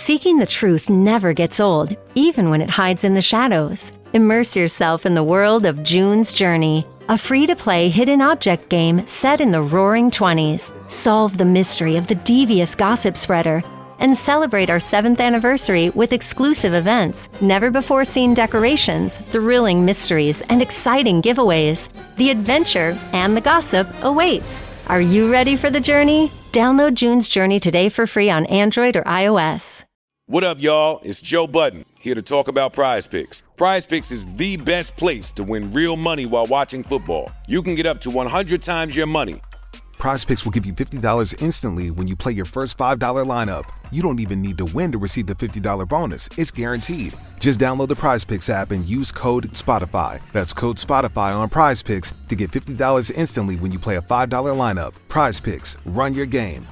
Seeking the truth never gets old, even when it hides in the shadows. Immerse yourself in the world of June's Journey, a free-to-play hidden object game set in the roaring 20s. Solve the mystery of the devious gossip spreader and celebrate our 7th anniversary with exclusive events, never-before-seen decorations, thrilling mysteries, and exciting giveaways. The adventure and the gossip awaits. Are you ready for the journey? Download June's Journey today for free on Android or iOS. What up, y'all? It's Joe Budden, here to talk about Prize Picks. Prize Picks is the best place to win real money while watching football. You can get up to 100 times your money. Prize Picks will give you $50 instantly when you play your first $5 lineup. You don't even need to win to receive the $50 bonus. It's guaranteed. Just download the Prize Picks app and use code SPOTIFY. That's code SPOTIFY on Prize Picks to get $50 instantly when you play a $5 lineup. Prize Picks. Run your game.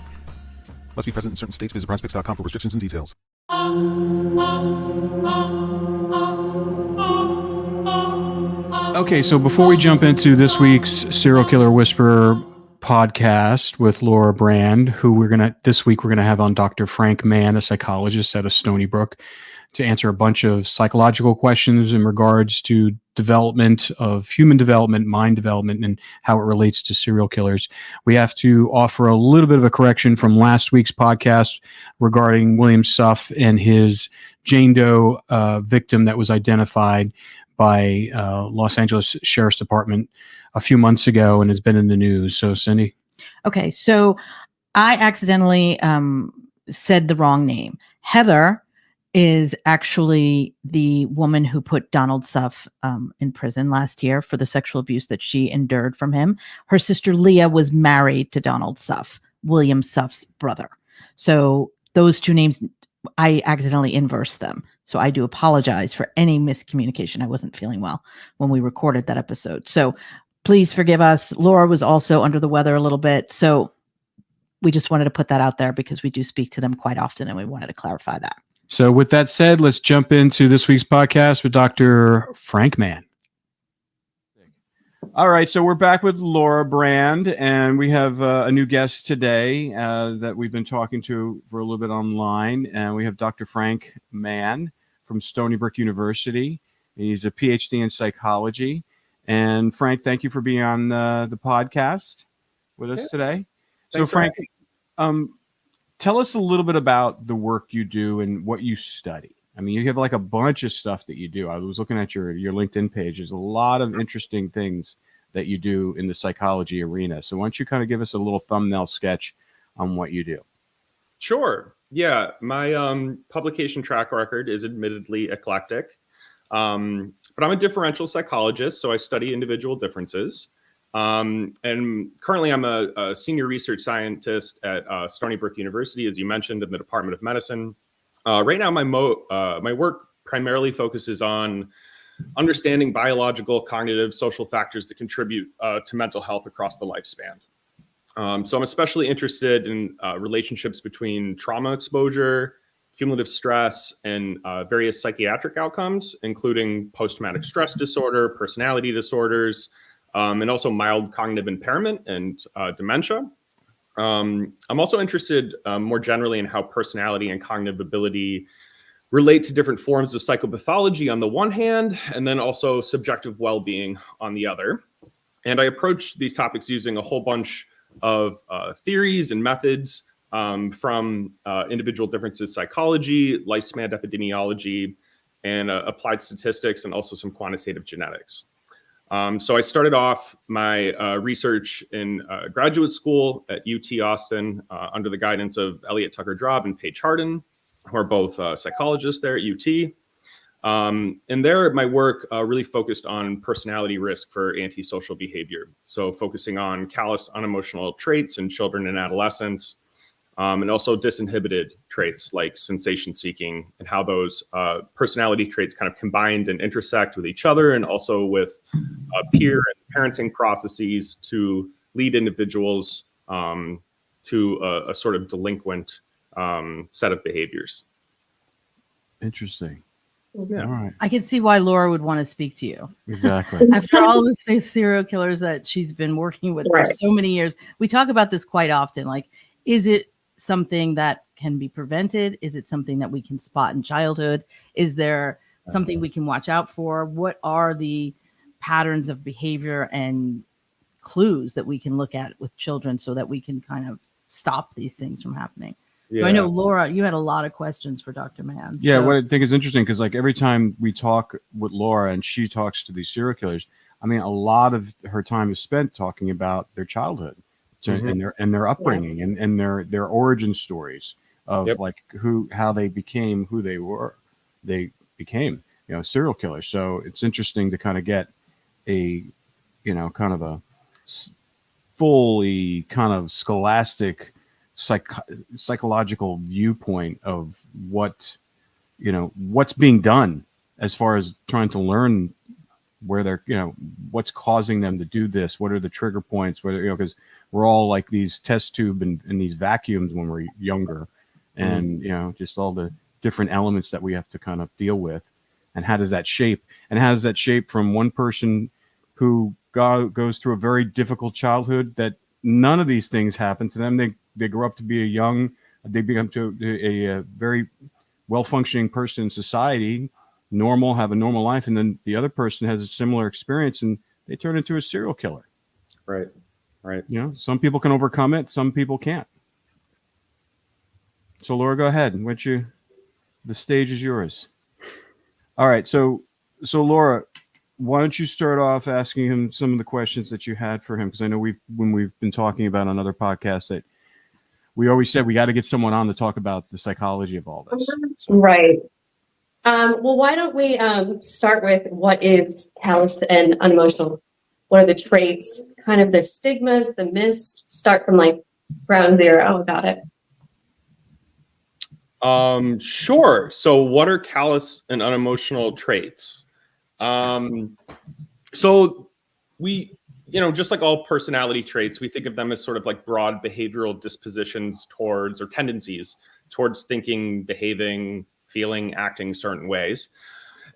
Must be present in certain states. Visit prizepicks.com for restrictions and details. Okay, so before we jump into this week's Serial Killer Whisperer podcast with Laura Brand, this week we're gonna have on Dr. Frank Mann, a psychologist out of Stony Brook, to answer a bunch of psychological questions in regards to development of human development, mind development, and how it relates to serial killers. We have to offer a little bit of a correction from last week's podcast regarding William Suff and his Jane Doe victim that was identified by Los Angeles Sheriff's Department a few months ago and has been in the news. So, Cindy? Okay, so I accidentally said the wrong name. Heather is actually the woman who put Donald Suff in prison last year for the sexual abuse that she endured from him. Her sister Leah was married to Donald Suff, William Suff's brother. So those two names, I accidentally inversed them. So I do apologize for any miscommunication. I wasn't feeling well when we recorded that episode. So please forgive us. Laura was also under the weather a little bit. So we just wanted to put that out there because we do speak to them quite often and we wanted to clarify that. So with that said, let's jump into this week's podcast with Dr. Frank Mann. All right, so we're back with Laura Brand, and we have a new guest today that we've been talking to for a little bit online, and we have Dr. Frank Mann from Stony Brook University. He's a PhD in psychology. And Frank, thank you for being on the podcast with us today. Thanks, so Frank, tell us a little bit about the work you do and what you study. I mean, you have like a bunch of stuff that you do. I was looking at your LinkedIn page. There's a lot of interesting things that you do in the psychology arena. So why don't you kind of give us a little thumbnail sketch on what you do? Sure. Yeah. My publication track record is admittedly eclectic, but I'm a differential psychologist, so I study individual differences. And currently I'm a senior research scientist at Stony Brook University, as you mentioned, in the Department of Medicine. Right now, my work primarily focuses on understanding biological, cognitive, social factors that contribute to mental health across the lifespan. So I'm especially interested in relationships between trauma exposure, cumulative stress, and various psychiatric outcomes, including post-traumatic stress disorder, personality disorders, and also mild cognitive impairment and dementia. I'm also interested more generally in how personality and cognitive ability relate to different forms of psychopathology on the one hand, and then also subjective well-being on the other. And I approach these topics using a whole bunch of theories and methods from individual differences psychology, lifespan epidemiology, and applied statistics, and also some quantitative genetics. So I started off my research in graduate school at UT Austin under the guidance of Elliot Tucker Drob and Paige Hardin, who are both psychologists there at UT. And there, my work really focused on personality risk for antisocial behavior. So focusing on callous, unemotional traits in children and adolescents, and also disinhibited traits like sensation seeking, and how those personality traits kind of combined and intersect with each other, and also with peer and parenting processes to lead individuals to a sort of delinquent set of behaviors. Interesting. Yeah. All right. I can see why Laura would want to speak to you. Exactly. After all of the serial killers that she's been working with for so many years, we talk about this quite often. Like, is it something that can be prevented? Is it something that we can spot in childhood? Is there something we can watch out for? What are the patterns of behavior and clues that we can look at with children so that we can kind of stop these things from happening? So I know, Laura, you had a lot of questions for Dr. Mann. Yeah, So, what I think is interesting, because like every time we talk with Laura and she talks to these serial killers, I mean, a lot of her time is spent talking about their childhood and their upbringing and their origin stories of like how they became who they were. They became, serial killers. So it's interesting to kind of get a, kind of a fully kind of scholastic psychological viewpoint of what, what's being done as far as trying to learn where they're, what's causing them to do this. What are the trigger points? Whether, because we're all like these test tube and these vacuums when we're younger, and, just all the different elements that we have to kind of deal with. And how does that shape? And how does that shape from one person who goes through a very difficult childhood that none of these things happen to them? They grow up to be they become to a very well-functioning person in society, normal, have a normal life. And then the other person has a similar experience and they turn into a serial killer. Right. Some people can overcome it. Some people can't. So Laura, go ahead. The stage is yours. All right. So Laura, why don't you start off asking him some of the questions that you had for him? Because I know when we've been talking about on other podcasts that we always said we got to get someone on to talk about the psychology of all this. So. Right. Well, why don't we start with what is callous and unemotional? What are the traits, kind of the stigmas, the myths? Start from like ground zero about it. Sure. So what are callous and unemotional traits? So we, just like all personality traits, we think of them as sort of like broad behavioral dispositions towards, or tendencies towards thinking, behaving, feeling, acting certain ways.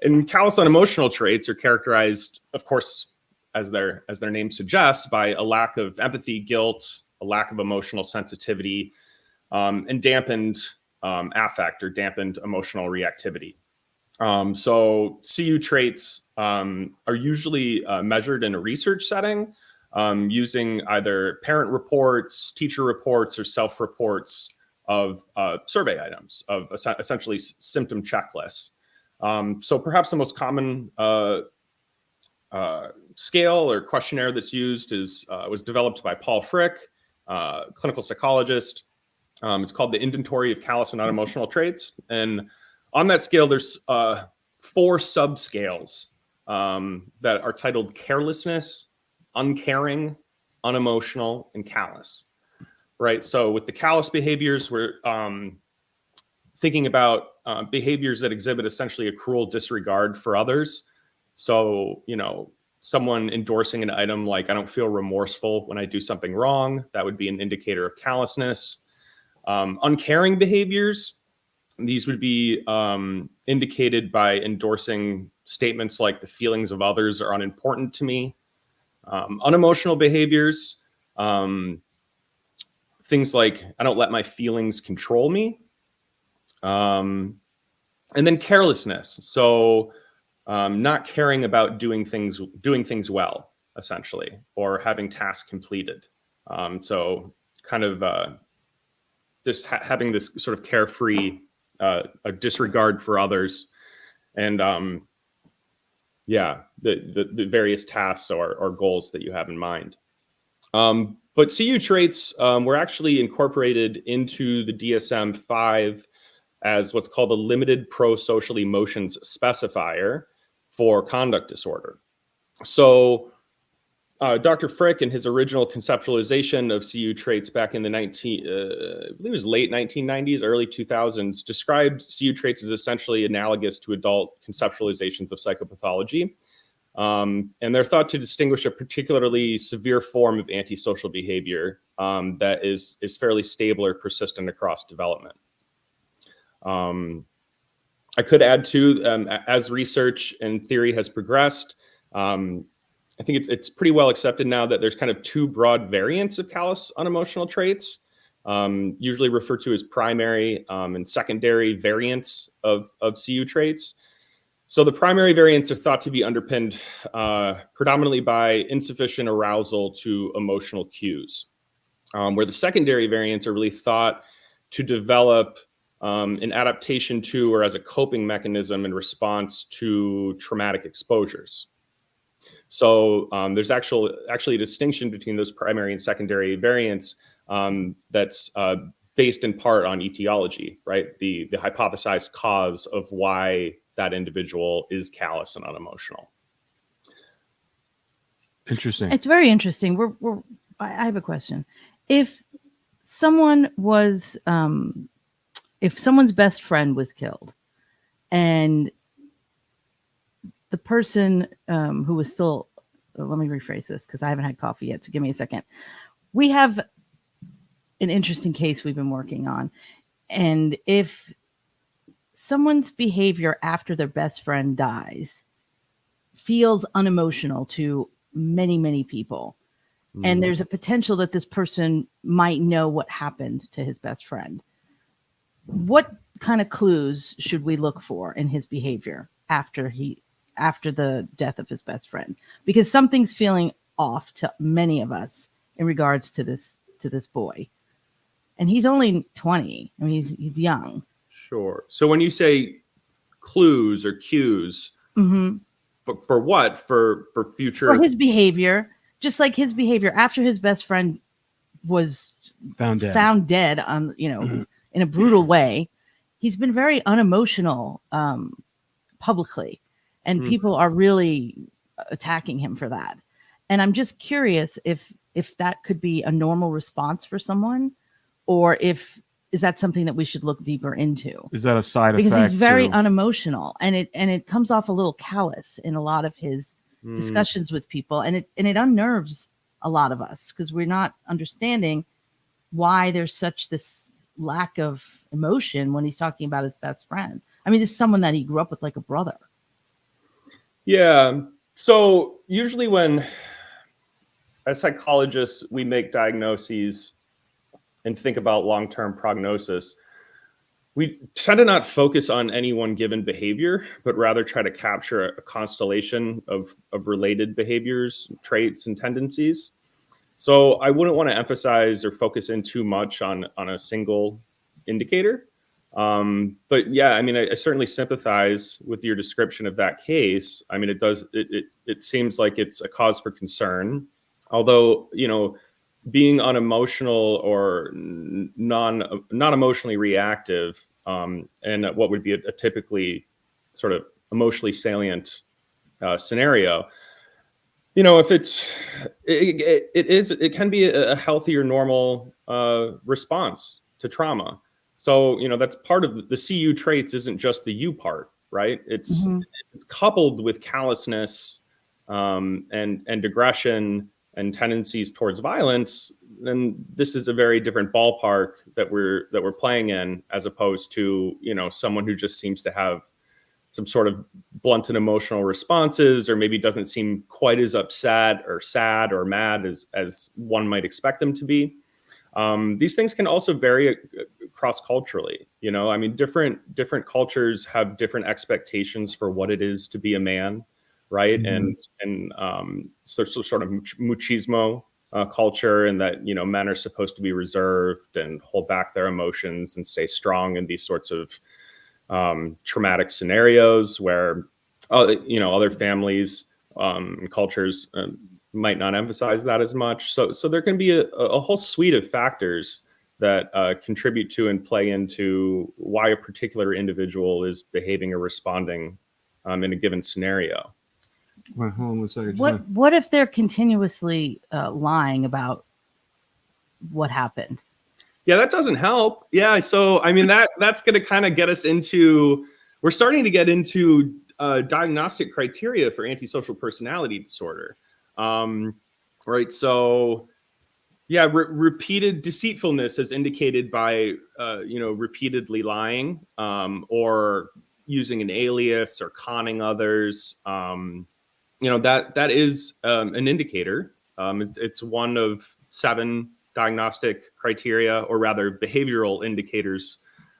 And callous unemotional traits are characterized, of course, as their name suggests, by a lack of empathy, guilt, a lack of emotional sensitivity, and dampened affect or dampened emotional reactivity. So CU traits are usually measured in a research setting using either parent reports, teacher reports, or self-reports of survey items, of essentially symptom checklists. So perhaps the most common scale or questionnaire that's used was developed by Paul Frick, clinical psychologist. It's called the Inventory of Callous and Unemotional Traits. And on that scale, there's 4 subscales that are titled carelessness, uncaring, unemotional, and callous. Right. So with the callous behaviors, we're thinking about behaviors that exhibit essentially a cruel disregard for others. So, someone endorsing an item like, I don't feel remorseful when I do something wrong, that would be an indicator of callousness. Uncaring behaviors, these would be indicated by endorsing statements like the feelings of others are unimportant to me. Unemotional behaviors, things like I don't let my feelings control me. And then carelessness. So not caring about doing things well, essentially, or having tasks completed. So kind of having this sort of carefree, a disregard for others, and the various tasks or goals that you have in mind. But CU traits were actually incorporated into the DSM-5 as what's called a limited pro-social emotions specifier for conduct disorder. So Dr. Frick, in his original conceptualization of CU traits back in the I believe it was late 1990s, early 2000s, described CU traits as essentially analogous to adult conceptualizations of psychopathology. And they're thought to distinguish a particularly severe form of antisocial behavior that is fairly stable or persistent across development. I could add too, as research and theory has progressed, I think it's pretty well accepted now that there's kind of 2 broad variants of callous unemotional traits. usually referred to as primary and secondary variants of CU traits. So the primary variants are thought to be underpinned predominantly by insufficient arousal to emotional cues, where the secondary variants are really thought to develop an adaptation to or as a coping mechanism in response to traumatic exposures. So there's actually a distinction between those primary and secondary variants that's based in part on etiology, right? The hypothesized cause of why that individual is callous and unemotional. Interesting. It's very interesting. I have a question. If someone was, if someone's best friend was killed, and the person who was still, let me rephrase this because I haven't had coffee yet, so give me a second. We have an interesting case we've been working on. And if someone's behavior after their best friend dies feels unemotional to many, many people, and there's a potential that this person might know what happened to his best friend, what kind of clues should we look for in his behavior after the death of his best friend? Because something's feeling off to many of us in regards to this boy. And he's only 20. I mean, he's young. Sure. So when you say clues or cues, for what? For future? For his behavior, just like his behavior after his best friend was found dead on, in a brutal way. He's been very unemotional publicly, and people are really attacking him for that. And I'm just curious if that could be a normal response for someone, or is that something that we should look deeper into? Is that a side effect? Because he's very unemotional, and it comes off a little callous in a lot of his discussions with people, and it unnerves a lot of us because we're not understanding why there's this lack of emotion when he's talking about his best friend. I mean, this is someone that he grew up with like a brother. Yeah. So usually when, as psychologists, we make diagnoses and think about long-term prognosis, we try to not focus on any one given behavior, but rather try to capture a constellation of related behaviors, traits, and tendencies. So I wouldn't want to emphasize or focus in too much on a single indicator. But yeah, I mean, I certainly sympathize with your description of that case. I mean, it seems like it's a cause for concern, although, being unemotional or not emotionally reactive, and what would be a typically sort of emotionally salient scenario, if it can be a healthy or normal response to trauma. So, that's part of the CU traits isn't just the U part, right? It's coupled with callousness and aggression and tendencies towards violence. Then this is a very different ballpark that we're playing in, as opposed to, someone who just seems to have some sort of blunt and emotional responses, or maybe doesn't seem quite as upset or sad or mad as one might expect them to be. These things can also vary cross-culturally. I mean, different cultures have different expectations for what it is to be a man, right? And so sort of machismo culture, and that men are supposed to be reserved and hold back their emotions and stay strong in these sorts of traumatic scenarios where other families and cultures might not emphasize that as much. So there can be a whole suite of factors that contribute to and play into why a particular individual is behaving or responding in a given scenario. Well, hold on one second. What if they're continuously lying about what happened? Yeah, that doesn't help. Yeah, so I mean that's going to kind of get us into, we're starting to get into diagnostic criteria for antisocial personality disorder, right? So yeah, repeated deceitfulness is indicated by repeatedly lying or using an alias or conning others. That is an indicator. It's one of 7 diagnostic criteria, or rather behavioral indicators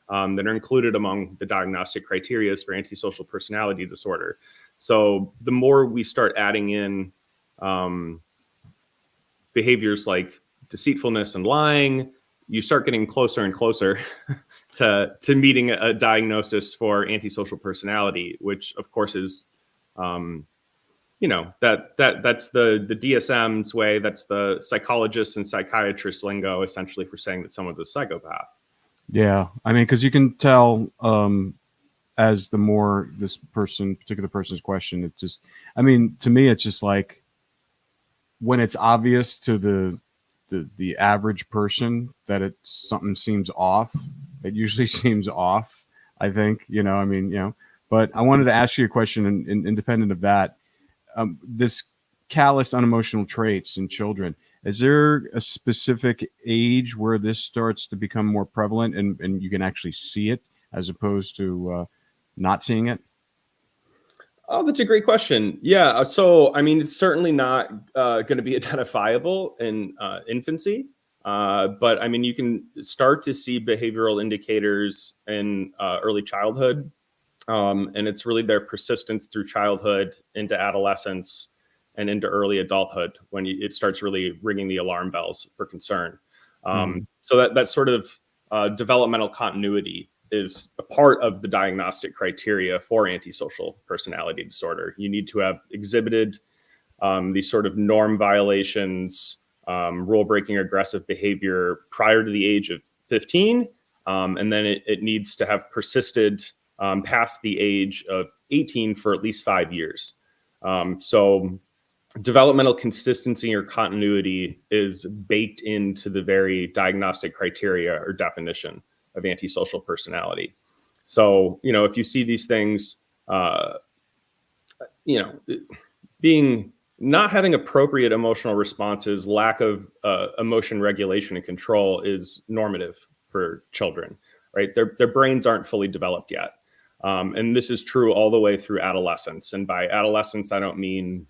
that are included among the diagnostic criteria for antisocial personality disorder. So the more we start adding in behaviors like deceitfulness and lying, you start getting closer and closer to meeting a diagnosis for antisocial personality, which of course is, that's the DSM's way. That's the psychologists and psychiatrists lingo, essentially, for saying that someone's a psychopath. Yeah, I mean, because you can tell as the more this particular person's question, it's just, I mean, to me, it's just like when it's obvious to the average person that something seems off, it usually seems off, I think, but I wanted to ask you a question, and independent of that, this callous unemotional traits in children, is there a specific age where this starts to become more prevalent and you can actually see it as opposed to not seeing it? Oh, that's a great question. Yeah. So, I mean, it's certainly not going to be identifiable in infancy. But I mean, you can start to see behavioral indicators in early childhood. And it's really their persistence through childhood into adolescence and into early adulthood when it starts really ringing the alarm bells for concern. So that sort of developmental continuity is a part of the diagnostic criteria for antisocial personality disorder. You need to have exhibited these sort of norm violations, rule-breaking aggressive behavior prior to the age of 15. And then it needs to have persisted past the age of 18 for at least 5 years. So developmental consistency or continuity is baked into the very diagnostic criteria or definition of antisocial personality. So, if you see these things, not having appropriate emotional responses, lack of emotion regulation and control is normative for children, right? Their brains aren't fully developed yet. And this is true all the way through adolescence. And by adolescence, I don't mean,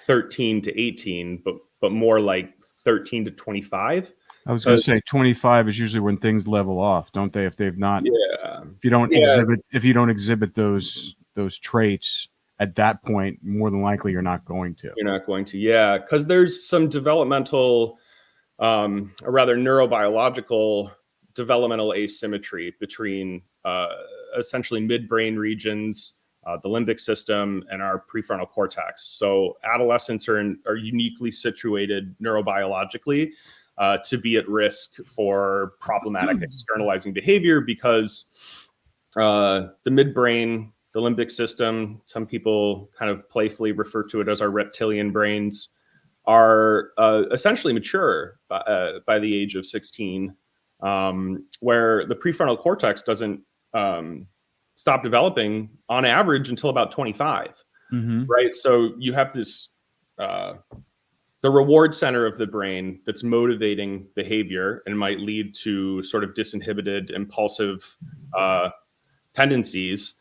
13 to 18, but more like 13 to 25. I was going to say 25 is usually when things level off, don't they? If they've not, if you don't exhibit those traits at that point, more than likely you're not going to. You're not going to, yeah, because there's some developmental, or rather neurobiological developmental asymmetry between essentially midbrain regions, the limbic system, and our prefrontal cortex. So adolescents are uniquely situated neurobiologically to be at risk for problematic externalizing behavior because the midbrain, the limbic system, some people kind of playfully refer to it as our reptilian brains, are essentially mature by the age of 16, where the prefrontal cortex doesn't stop developing on average until about 25, right? So you have this the reward center of the brain that's motivating behavior and might lead to sort of disinhibited, impulsive tendencies.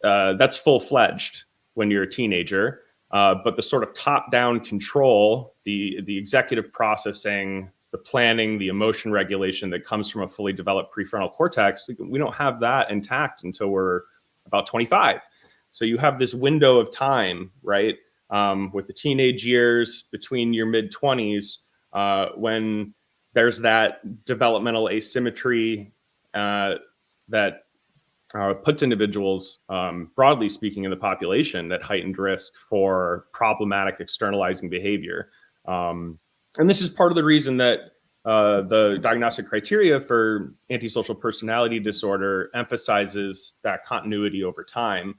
That's full-fledged when you're a teenager. But the sort of top-down control, the executive processing, the planning, the emotion regulation that comes from a fully developed prefrontal cortex, we don't have that intact until we're about 25. So you have this window of time, right? With the teenage years between your mid-20s, when there's that developmental asymmetry that puts individuals, broadly speaking, in the population at heightened risk for problematic externalizing behavior. And this is part of the reason that the diagnostic criteria for antisocial personality disorder emphasizes that continuity over time,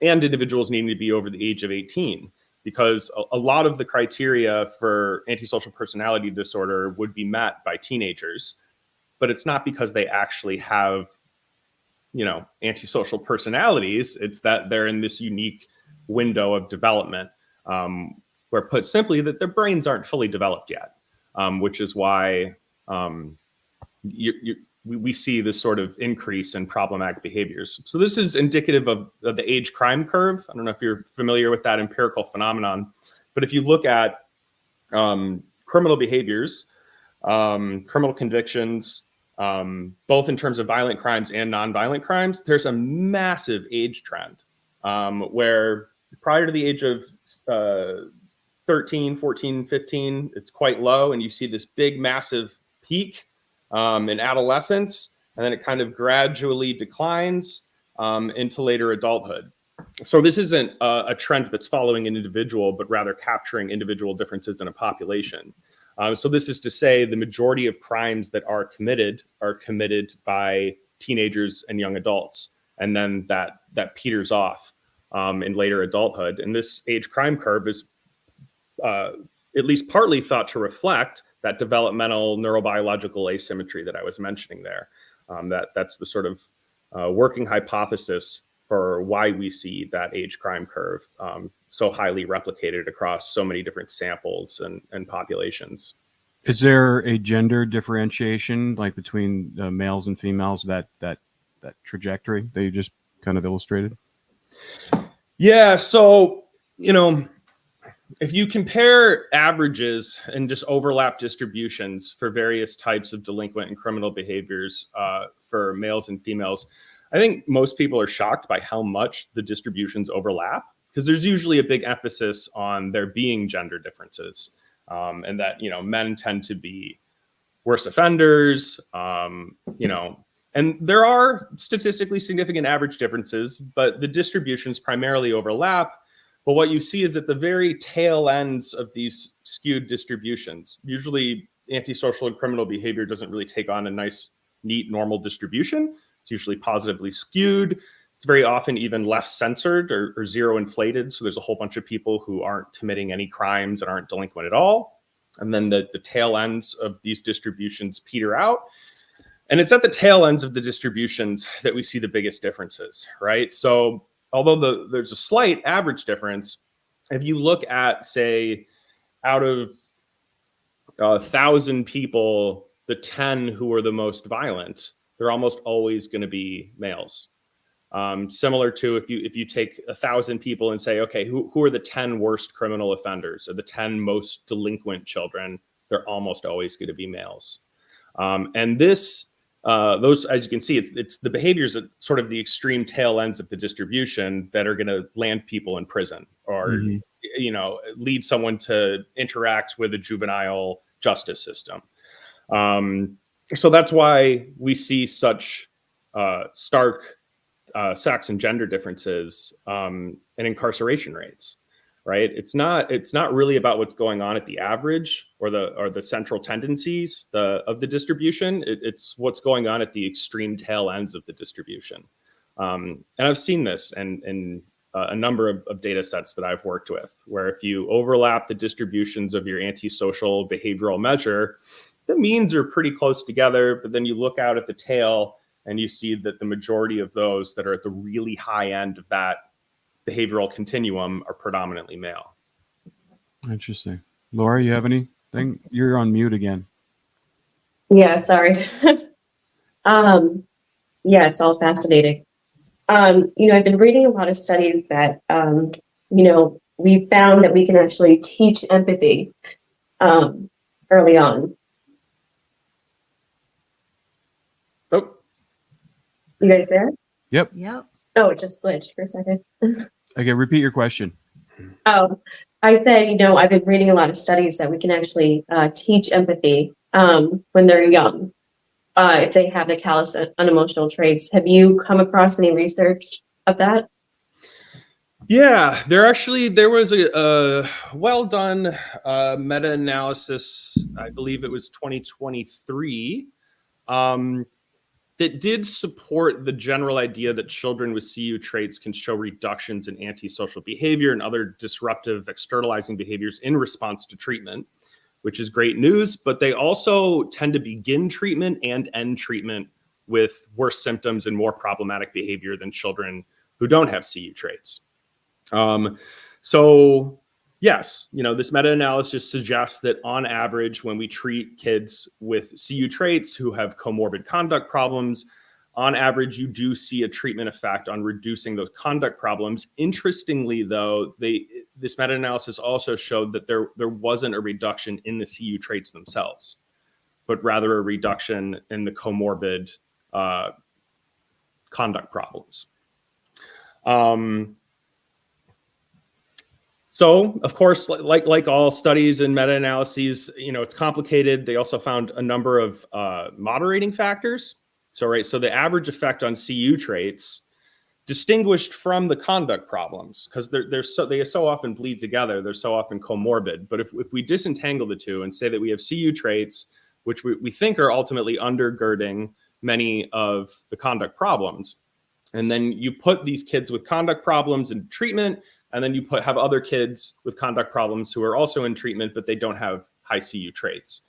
and individuals needing to be over the age of 18, because a lot of the criteria for antisocial personality disorder would be met by teenagers, but it's not because they actually have, antisocial personalities. It's that they're in this unique window of development, where, put simply, that their brains aren't fully developed yet, which is why we see this sort of increase in problematic behaviors. So this is indicative of the age crime curve. I don't know if you're familiar with that empirical phenomenon, but if you look at criminal behaviors, criminal convictions, both in terms of violent crimes and nonviolent crimes, there's a massive age trend where prior to the age of 13, 14, 15, it's quite low. And you see this big, massive peak in adolescence, and then it kind of gradually declines into later adulthood. So this isn't a trend that's following an individual, but rather capturing individual differences in a population. So this is to say the majority of crimes that are committed by teenagers and young adults. And then that peters off in later adulthood. And this age crime curve is at least partly thought to reflect that developmental neurobiological asymmetry that I was mentioning there. That's the sort of working hypothesis for why we see that age crime curve so highly replicated across so many different samples and populations. Is there a gender differentiation, like between males and females, that trajectory that you just kind of illustrated? Yeah, so, if you compare averages and just overlap distributions for various types of delinquent and criminal behaviors for males and females, I think most people are shocked by how much the distributions overlap, because there's usually a big emphasis on there being gender differences, and that, men tend to be worse offenders, and there are statistically significant average differences, but the distributions primarily overlap. But what you see is at the very tail ends of these skewed distributions, usually antisocial and criminal behavior doesn't really take on a nice, neat, normal distribution. It's usually positively skewed. It's very often even left censored or zero inflated. So there's a whole bunch of people who aren't committing any crimes and aren't delinquent at all. And then the tail ends of these distributions peter out. And it's at the tail ends of the distributions that we see the biggest differences, right? So although there's a slight average difference, if you look at, say, out of 1,000 people, the 10 who are the most violent, they're almost always going to be males. Similar to if you take 1,000 people and say, okay, who are the 10 worst criminal offenders or the 10 most delinquent children, they're almost always going to be males. And those, as you can see, it's the behaviors at sort of the extreme tail ends of the distribution that are going to land people in prison or, lead someone to interact with a juvenile justice system. So that's why we see such stark sex and gender differences and incarceration rates. Right? It's not really about what's going on at the average or the central tendencies of the distribution. It's what's going on at the extreme tail ends of the distribution. And I've seen this in a number of data sets that I've worked with, where if you overlap the distributions of your antisocial behavioral measure, the means are pretty close together, but then you look out at the tail and you see that the majority of those that are at the really high end of that behavioral continuum are predominantly male. Interesting. Laura, you have anything? You're on mute again. Yeah, sorry. Yeah, it's all fascinating. I've been reading a lot of studies that, we found that we can actually teach empathy early on. Oh, you guys there? Yep. Oh, it just glitched for a second. Okay, repeat your question. Oh, I said, I've been reading a lot of studies that we can actually teach empathy when they're young, if they have the callous unemotional traits. Have you come across any research of that? Yeah, there was a well done meta-analysis, I believe it was 2023, that did support the general idea that children with CU traits can show reductions in antisocial behavior and other disruptive externalizing behaviors in response to treatment, which is great news. But they also tend to begin treatment and end treatment with worse symptoms and more problematic behavior than children who don't have CU traits. So yes, this meta-analysis suggests that on average, when we treat kids with CU traits who have comorbid conduct problems, on average, you do see a treatment effect on reducing those conduct problems. Interestingly, though, this meta-analysis also showed that there wasn't a reduction in the CU traits themselves, but rather a reduction in the comorbid conduct problems. So, of course, like all studies and meta-analyses, it's complicated. They also found a number of moderating factors. So the average effect on CU traits distinguished from the conduct problems, because they so often bleed together. They're so often comorbid. But if we disentangle the two and say that we have CU traits, which we think are ultimately undergirding many of the conduct problems, and then you put these kids with conduct problems in treatment, and then you have other kids with conduct problems who are also in treatment, but they don't have high CU traits.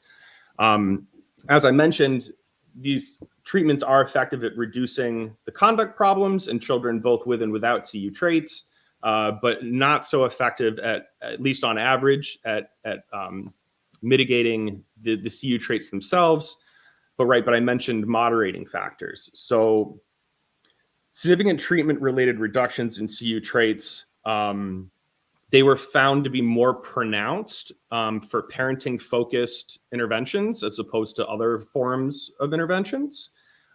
As I mentioned, these treatments are effective at reducing the conduct problems in children both with and without CU traits, but not so effective at least on average, at mitigating the CU traits themselves. But I mentioned moderating factors. So significant treatment-related reductions in CU traits, they were found to be more pronounced for parenting-focused interventions as opposed to other forms of interventions.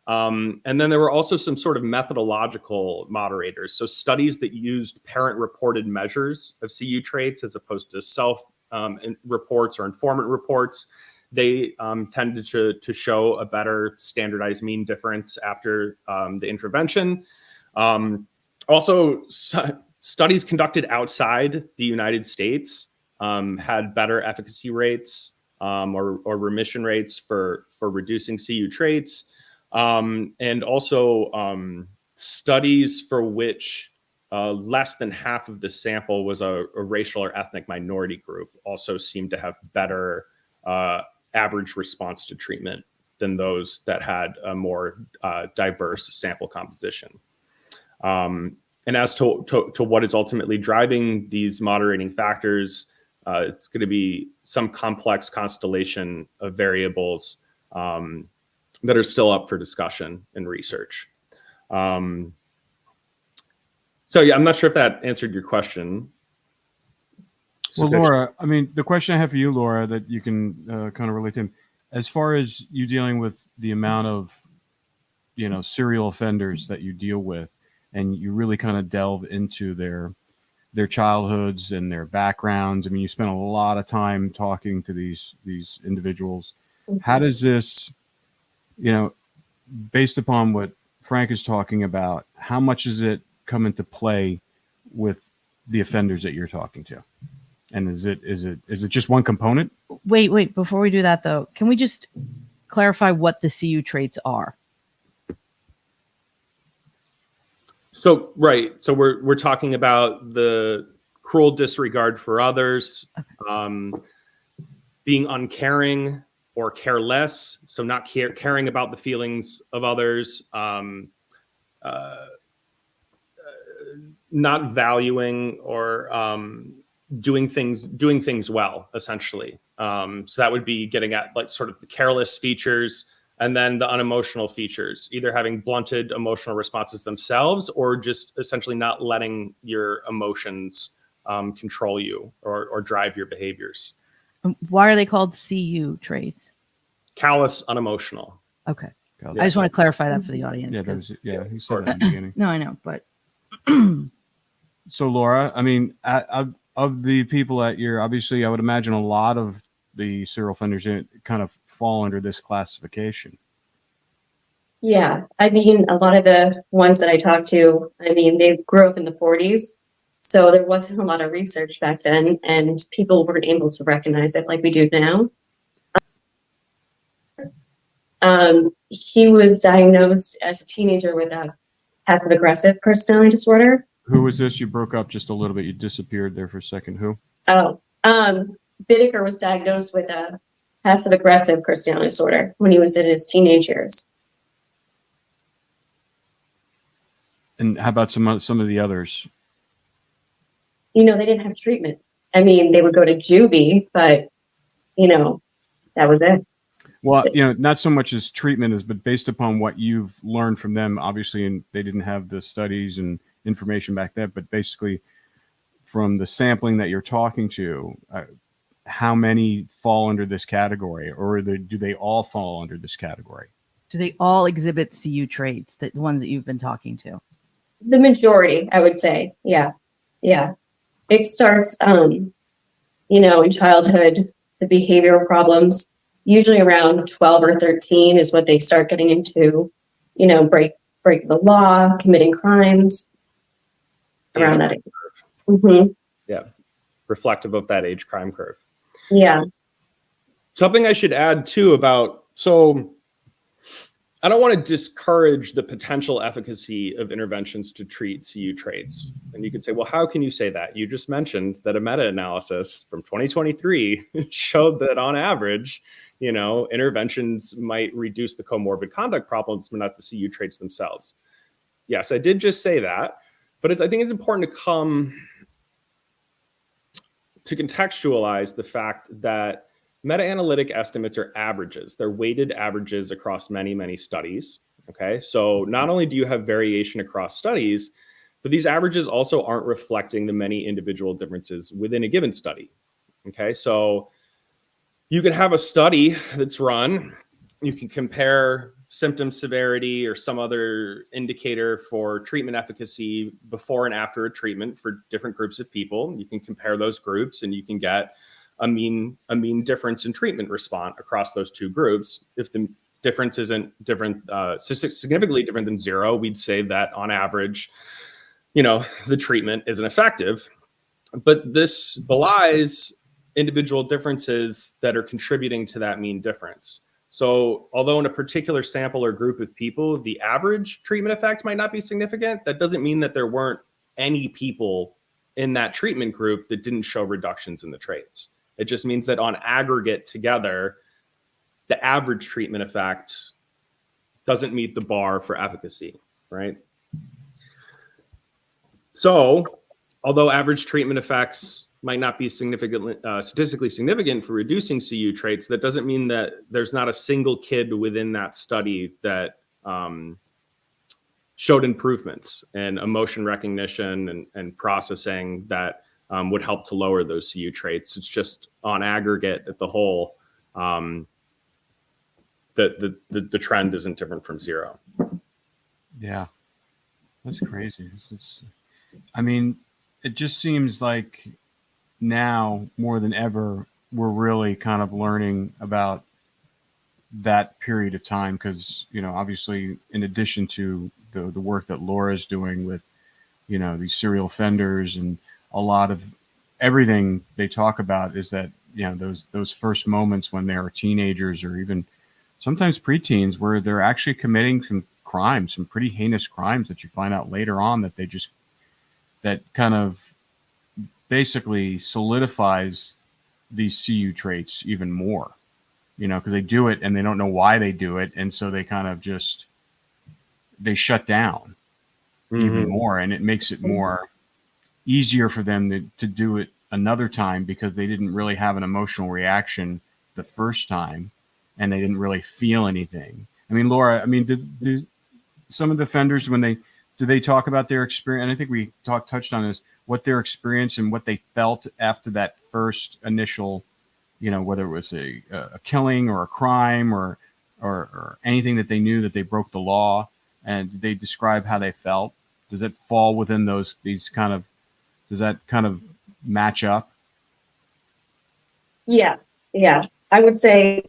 And then there were also some sort of methodological moderators. So studies that used parent-reported measures of CU traits as opposed to self-reports or informant reports, they tended to show a better standardized mean difference after the intervention. Also, studies conducted outside the United States had better efficacy rates or remission rates for reducing CU traits. And also studies for which less than half of the sample was a racial or ethnic minority group also seemed to have better average response to treatment than those that had a more diverse sample composition. And as to what is ultimately driving these moderating factors, it's going to be some complex constellation of variables that are still up for discussion and research. So yeah, I'm not sure if that answered your question. Well, Laura, I mean, the question I have for you, Laura, that you can kind of relate to him, as far as you dealing with the amount of, serial offenders that you deal with, and you really kind of delve into their childhoods and their backgrounds. I mean, you spend a lot of time talking to these individuals. Mm-hmm. How does this, based upon what Frank is talking about, how much does it come into play with the offenders that you're talking to? And is it just one component? Wait, before we do that though, can we just clarify what the CU traits are? So we're talking about the cruel disregard for others, being uncaring or careless, so not caring about the feelings of others, not valuing or doing things well, essentially. So that would be getting at like sort of the careless features, and then the unemotional features, either having blunted emotional responses themselves or just essentially not letting your emotions control you or drive your behaviors. Why are they called CU traits? Callous, unemotional. Okay. Yeah. I just want to clarify that for the audience. Yeah, he said that in the beginning. No, I know, but. So Laura, I mean, of the people at your, obviously, I would imagine a lot of the serial offenders kind of fall under this classification. Yeah, I mean, a lot of the ones that I talked to, I mean, they grew up in the 40s, so there wasn't a lot of research back then, and people weren't able to recognize it like we do now. He was diagnosed as a teenager with a passive-aggressive personality disorder. Who was this? You broke up just a little bit. You disappeared there for a second. Who? Bittaker was diagnosed with a passive-aggressive personality disorder when he was in his teenage years. And how about some of the others? They didn't have treatment. I mean, they would go to juvie, but, that was it. Well, not so much as treatment as, but based upon what you've learned from them, obviously, and they didn't have the studies and information back then, but basically from the sampling that you're talking to, how many fall under this category, or do they all fall under this category? Do they all exhibit CU traits, the ones that you've been talking to? The majority, I would say. Yeah. It starts, in childhood, the behavioral problems, usually around 12 or 13 is what they start getting into, break the law, committing crimes around that age. Mm-hmm. Yeah. Reflective of that age crime curve. Yeah. Something I should add too so I don't want to discourage the potential efficacy of interventions to treat CU traits. And you could say, well, how can you say that? You just mentioned that a meta-analysis from 2023 showed that on average, interventions might reduce the comorbid conduct problems, but not the CU traits themselves. Yes, I did just say that, but I think it's important to contextualize the fact that meta-analytic estimates are averages. They're weighted averages across many, many studies. Okay, so not only do you have variation across studies, but these averages also aren't reflecting the many individual differences within a given study. Okay, so you can have a study that's run, you can compare symptom severity or some other indicator for treatment efficacy before and after a treatment for different groups of people. You can compare those groups and you can get a mean difference in treatment response across those two groups. If the difference isn't significantly different than 0, we'd say that on average, the treatment isn't effective. But this belies individual differences that are contributing to that mean difference. So although in a particular sample or group of people, the average treatment effect might not be significant, that doesn't mean that there weren't any people in that treatment group that didn't show reductions in the traits. It just means that on aggregate together, the average treatment effect doesn't meet the bar for efficacy, right? So, although average treatment effects might not be statistically significant for reducing CU traits, that doesn't mean that there's not a single kid within that study that showed improvements in emotion recognition and processing that would help to lower those CU traits. It's just on aggregate at the whole, the trend isn't different from 0. Yeah, that's crazy. It just seems like now more than ever, we're really kind of learning about that period of time because, obviously, in addition to the work that Laura's doing with, these serial offenders, and a lot of everything they talk about is that, those first moments when they're teenagers or even sometimes preteens where they're actually committing some crimes, some pretty heinous crimes that you find out later on that kind of basically solidifies these CU traits even more, because they do it and they don't know why they do it. And so they kind of they shut down even more, and it makes it more easier for them to do it another time because they didn't really have an emotional reaction the first time and they didn't really feel anything. Laura, do some of the offenders, do they talk about their experience? And I think we touched on this, what their experience and what they felt after that first initial, whether it was a killing or a crime or anything that they knew that they broke the law, and did they describe how they felt? Does it fall within does that kind of match up? Yeah. I would say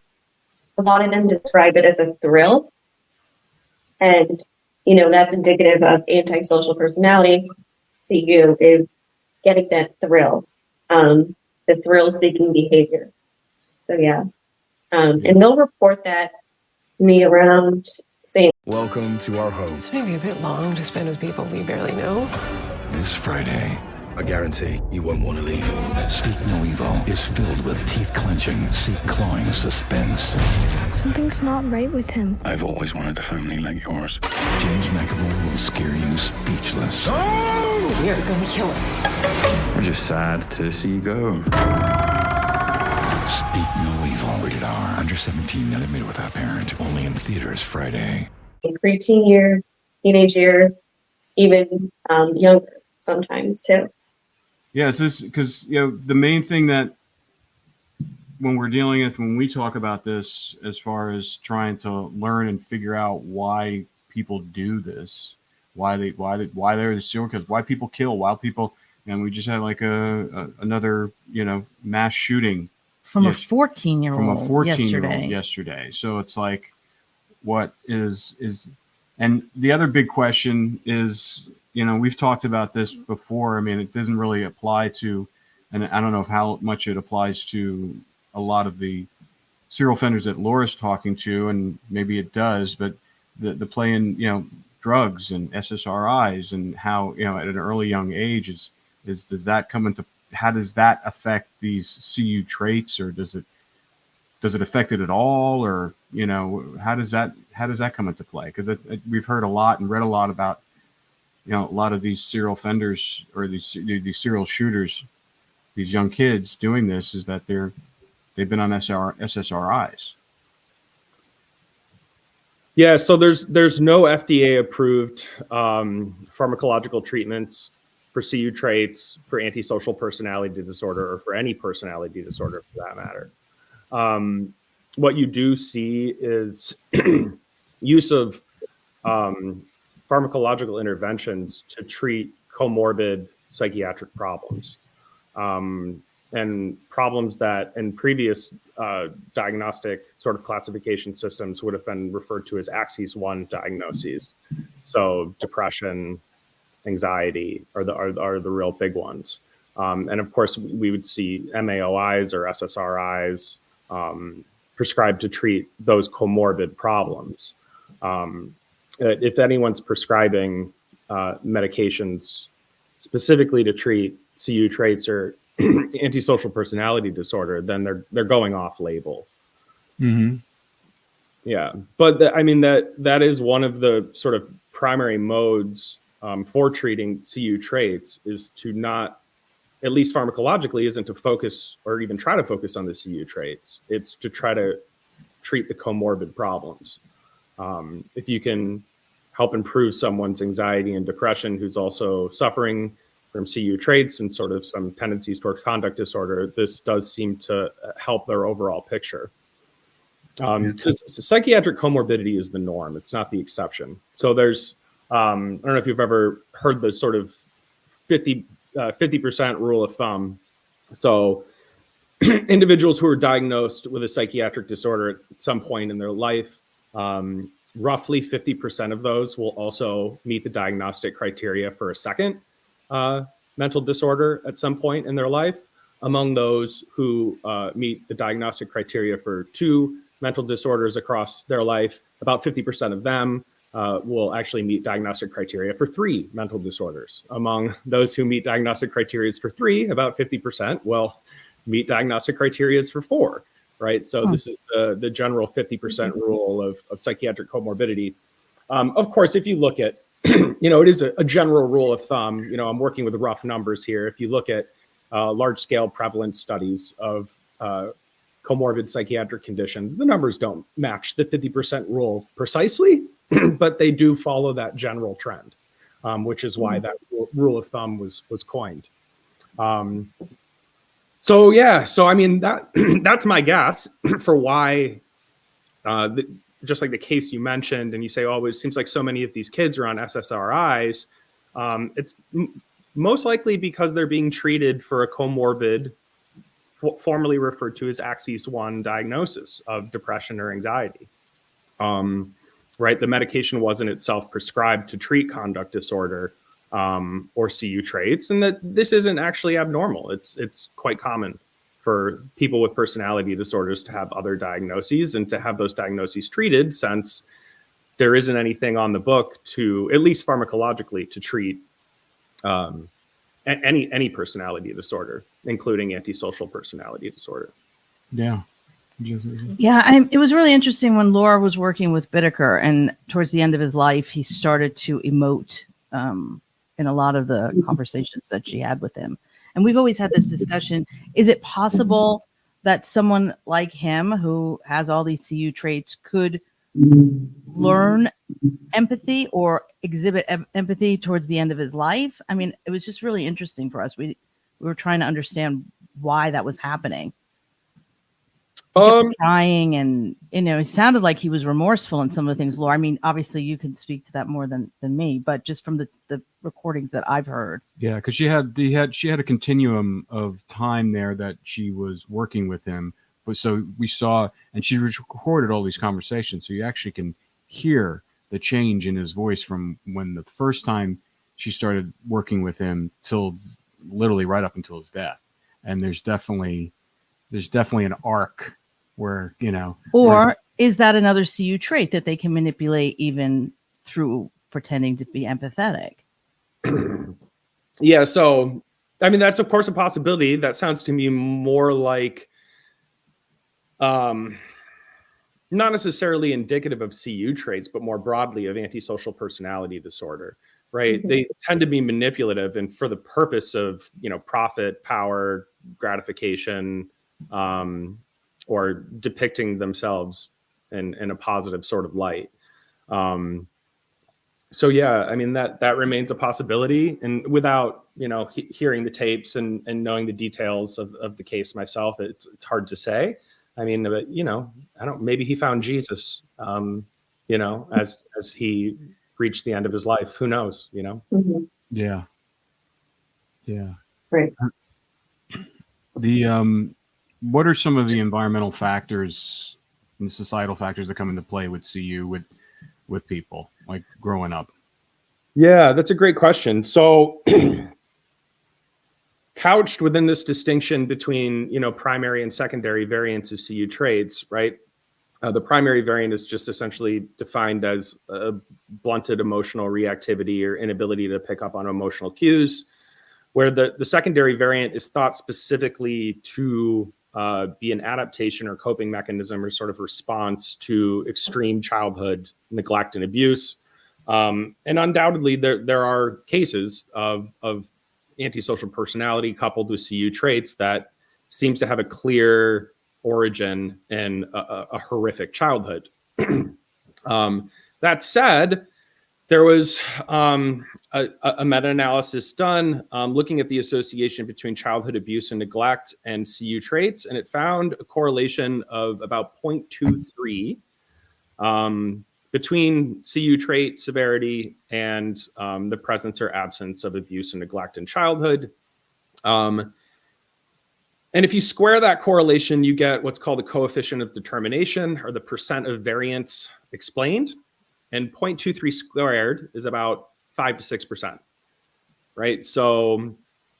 a lot of them describe it as a thrill. And, that's indicative of antisocial personality. CU is getting that thrill, the thrill-seeking behavior. So, yeah. And they'll report that to me around saying, welcome to our home. It's maybe a bit long to spend with people we barely know. This Friday, I guarantee you won't want to leave. Speak No Evil is filled with teeth-clenching, seat-clawing suspense. Something's not right with him. I've always wanted a family like yours. James McAvoy will scare you speechless. Oh! You're gonna kill us. We're just sad to see you go. Speak No Evil. Rated R. Under 17. Not admitted without parent. Only in theaters Friday. Preteen years, teenage years, even younger sometimes too. Yeah, it's just because, the main thing that when we talk about this, as far as trying to learn and figure out why people do this, why they're the serial killers, why people kill, why people, and we just had like another, mass shooting from a 14-year-old yesterday. So it's like, what is, and the other big question is, we've talked about this before. I mean, it doesn't really apply to, and I don't know how much it applies to a lot of the serial offenders that Laura's talking to, and maybe it does, but the play in, drugs and SSRIs, and how, at an early young age does that come into, how does that affect these CU traits, or does it affect it at all, or, how does that come into play? Because we've heard a lot and read a lot about, a lot of these serial offenders, or these serial shooters, these young kids doing this, is that they've been on SSRIs. Yeah, so there's no FDA approved pharmacological treatments for CU traits, for antisocial personality disorder, or for any personality disorder for that matter. What you do see is use of pharmacological interventions to treat comorbid psychiatric problems, and problems that in previous diagnostic sort of classification systems would have been referred to as Axis 1 diagnoses. So depression, anxiety are the real big ones. And of course, we would see MAOIs or SSRIs prescribed to treat those comorbid problems. If anyone's prescribing medications specifically to treat CU traits or antisocial personality disorder, then they're going off label. Mm-hmm. Yeah, but that is one of the sort of primary modes for treating CU traits, is to not, at least pharmacologically, isn't to focus or even try to focus on the CU traits. It's to try to treat the comorbid problems. If you can help improve someone's anxiety and depression who's also suffering from CU traits and sort of some tendencies toward conduct disorder, this does seem to help their overall picture. Because psychiatric comorbidity is the norm, it's not the exception. So there's, I don't know if you've ever heard the sort of 50% rule of thumb. So individuals who are diagnosed with a psychiatric disorder at some point in their life, roughly 50% of those will also meet the diagnostic criteria for a second mental disorder at some point in their life. Among those who meet the diagnostic criteria for 2 mental disorders across their life, about 50% of them will actually meet diagnostic criteria for 3 mental disorders. Among those who meet diagnostic criteria for 3, about 50% will meet diagnostic criteria for 4, right? So this is the general 50% rule of psychiatric comorbidity. Of course, if you look at, it is a general rule of thumb. I'm working with rough numbers here. If you look at large-scale prevalence studies of comorbid psychiatric conditions, the numbers don't match the 50% rule precisely, but they do follow that general trend, which is why that rule of thumb was coined. So that's my guess for why, just like the case you mentioned, and you say, oh, it seems like so many of these kids are on SSRIs. It's most likely because they're being treated for a comorbid, formerly referred to as Axis 1 diagnosis of depression or anxiety. Right, the medication wasn't itself prescribed to treat conduct disorder or CU traits, and that this isn't actually abnormal. It's quite common for people with personality disorders to have other diagnoses and to have those diagnoses treated, since there isn't anything on the book to, at least pharmacologically, to treat any personality disorder, including antisocial personality disorder. Yeah. Yeah, it was really interesting when Laura was working with Bittaker, and towards the end of his life, he started to emote in a lot of the conversations that she had with him. And we've always had this discussion: is it possible that someone like him who has all these CU traits could learn empathy or exhibit empathy towards the end of his life? I mean, it was just really interesting for us. We were trying to understand why that was happening. He kept trying, and it sounded like he was remorseful in some of the things. Laura, I mean, obviously you can speak to that more than me, but just from the recordings that I've heard. Yeah, because she had a continuum of time there that she was working with him. But so we saw, and she recorded all these conversations, so you actually can hear the change in his voice from when the first time she started working with him till literally right up until his death. And there's definitely an arc where, or is that another CU trait that they can manipulate even through pretending to be empathetic? Yeah. So, I mean, that's of course a possibility. That sounds to me more like, not necessarily indicative of CU traits, but more broadly of antisocial personality disorder, right? Mm-hmm. They tend to be manipulative and for the purpose of, profit, power, gratification, or depicting themselves in a positive sort of light. So yeah, I mean, that remains a possibility. And without, hearing the tapes and knowing the details of the case myself, it's hard to say. I mean, but, maybe he found Jesus, as he reached the end of his life. Who knows, Mm-hmm. Yeah. Yeah. Right. What are some of the environmental factors and societal factors that come into play with CU with people like growing up? Yeah, that's a great question. So couched within this distinction between, primary and secondary variants of CU traits, right? The primary variant is just essentially defined as a blunted emotional reactivity or inability to pick up on emotional cues, where the secondary variant is thought specifically to be an adaptation or coping mechanism or sort of response to extreme childhood neglect and abuse. And undoubtedly, there are cases of antisocial personality coupled with CU traits that seems to have a clear origin in a horrific childhood. That said, there was a meta-analysis done looking at the association between childhood abuse and neglect and CU traits, and it found a correlation of about 0.23 between CU trait severity and the presence or absence of abuse and neglect in childhood. And if you square that correlation, you get what's called a coefficient of determination, or the percent of variance explained. And 0.23 squared is about 5 to 6%, right? So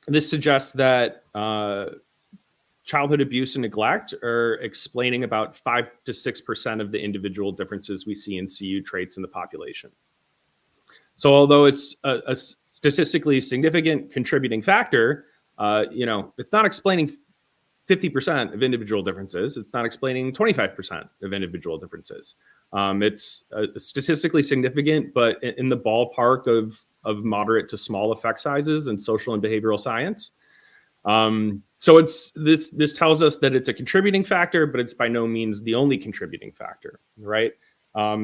this suggests that childhood abuse and neglect are explaining about 5 to 6% of the individual differences we see in CU traits in the population. So although it's a statistically significant contributing factor, it's not explaining 50% of individual differences. It's not explaining 25% of individual differences. It's statistically significant, but in the ballpark of moderate to small effect sizes in social and behavioral science. So this tells us that it's a contributing factor, but it's by no means the only contributing factor, right?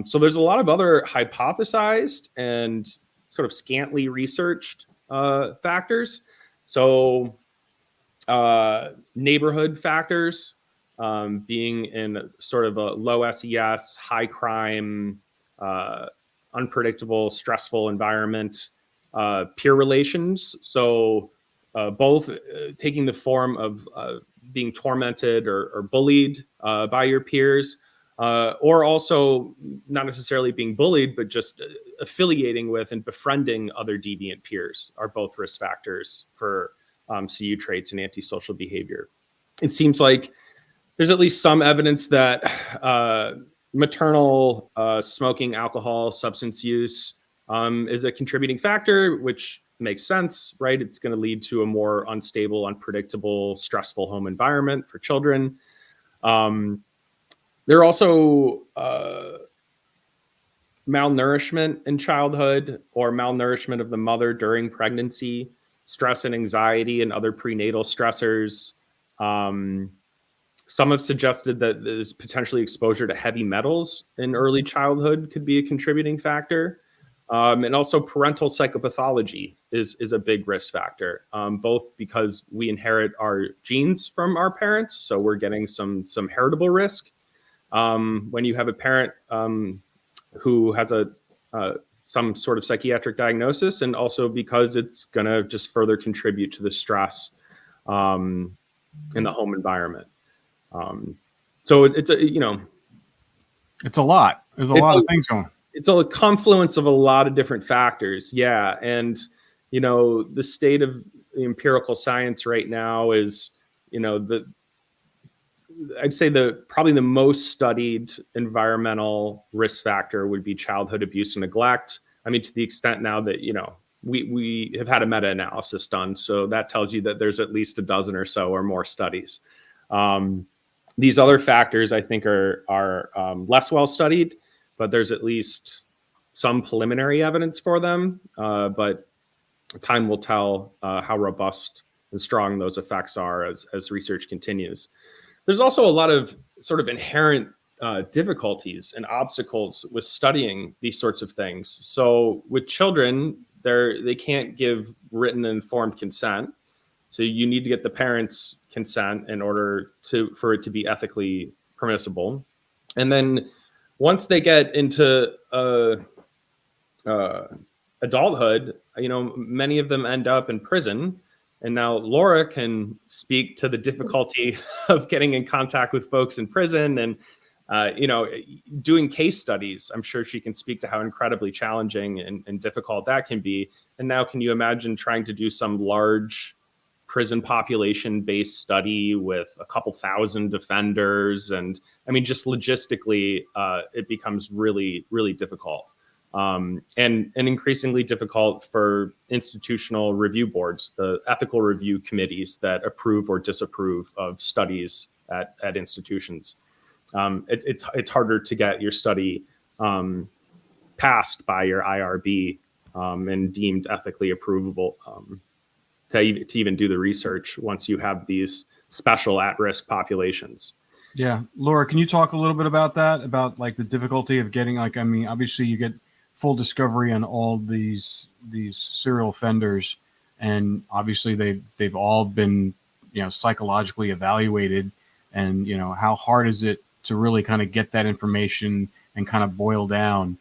So there's a lot of other hypothesized and sort of scantily researched factors. So neighborhood factors, being in sort of a low SES, high crime, unpredictable, stressful environment, peer relations. So both taking the form of being tormented or bullied by your peers, or also not necessarily being bullied, but just affiliating with and befriending other deviant peers are both risk factors for CU traits and antisocial behavior. It seems like there's at least some evidence that maternal smoking, alcohol, substance use is a contributing factor, which makes sense, right? It's going to lead to a more unstable, unpredictable, stressful home environment for children. There are also malnourishment in childhood or malnourishment of the mother during pregnancy, stress and anxiety and other prenatal stressors, Some have suggested that there's potentially exposure to heavy metals in early childhood could be a contributing factor. And also parental psychopathology is a big risk factor, both because we inherit our genes from our parents, so we're getting some heritable risk. When you have a parent who has some sort of psychiatric diagnosis, and also because it's going to just further contribute to the stress in the home environment. So it's it's a lot. There's a lot of things going. It's a confluence of a lot of different factors. Yeah. And, the state of the empirical science right now is, I'd say probably the most studied environmental risk factor would be childhood abuse and neglect. I mean, to the extent now that, we have had a meta-analysis done. So that tells you that there's at least a dozen or so or more studies. These other factors, I think, are less well studied, but there's at least some preliminary evidence for them. But time will tell how robust and strong those effects are as research continues. There's also a lot of sort of inherent difficulties and obstacles with studying these sorts of things. So with children, they can't give written informed consent. So you need to get the parents' consent in order for it to be ethically permissible. And then once they get into adulthood, many of them end up in prison. And now Laura can speak to the difficulty of getting in contact with folks in prison and, doing case studies. I'm sure she can speak to how incredibly challenging and difficult that can be. And now can you imagine trying to do some large prison population-based study with a couple thousand offenders? And I mean, just logistically, it becomes really, really difficult. And increasingly difficult for institutional review boards, the ethical review committees that approve or disapprove of studies at institutions. It's harder to get your study passed by your IRB and deemed ethically approvable to even do the research once you have these special at-risk populations. Yeah. Laura, can you talk a little bit about that, about like the difficulty of getting, like, I mean, obviously you get full discovery on all these serial offenders, and obviously they've all been, psychologically evaluated, and, how hard is it to really kind of get that information and kind of boil down,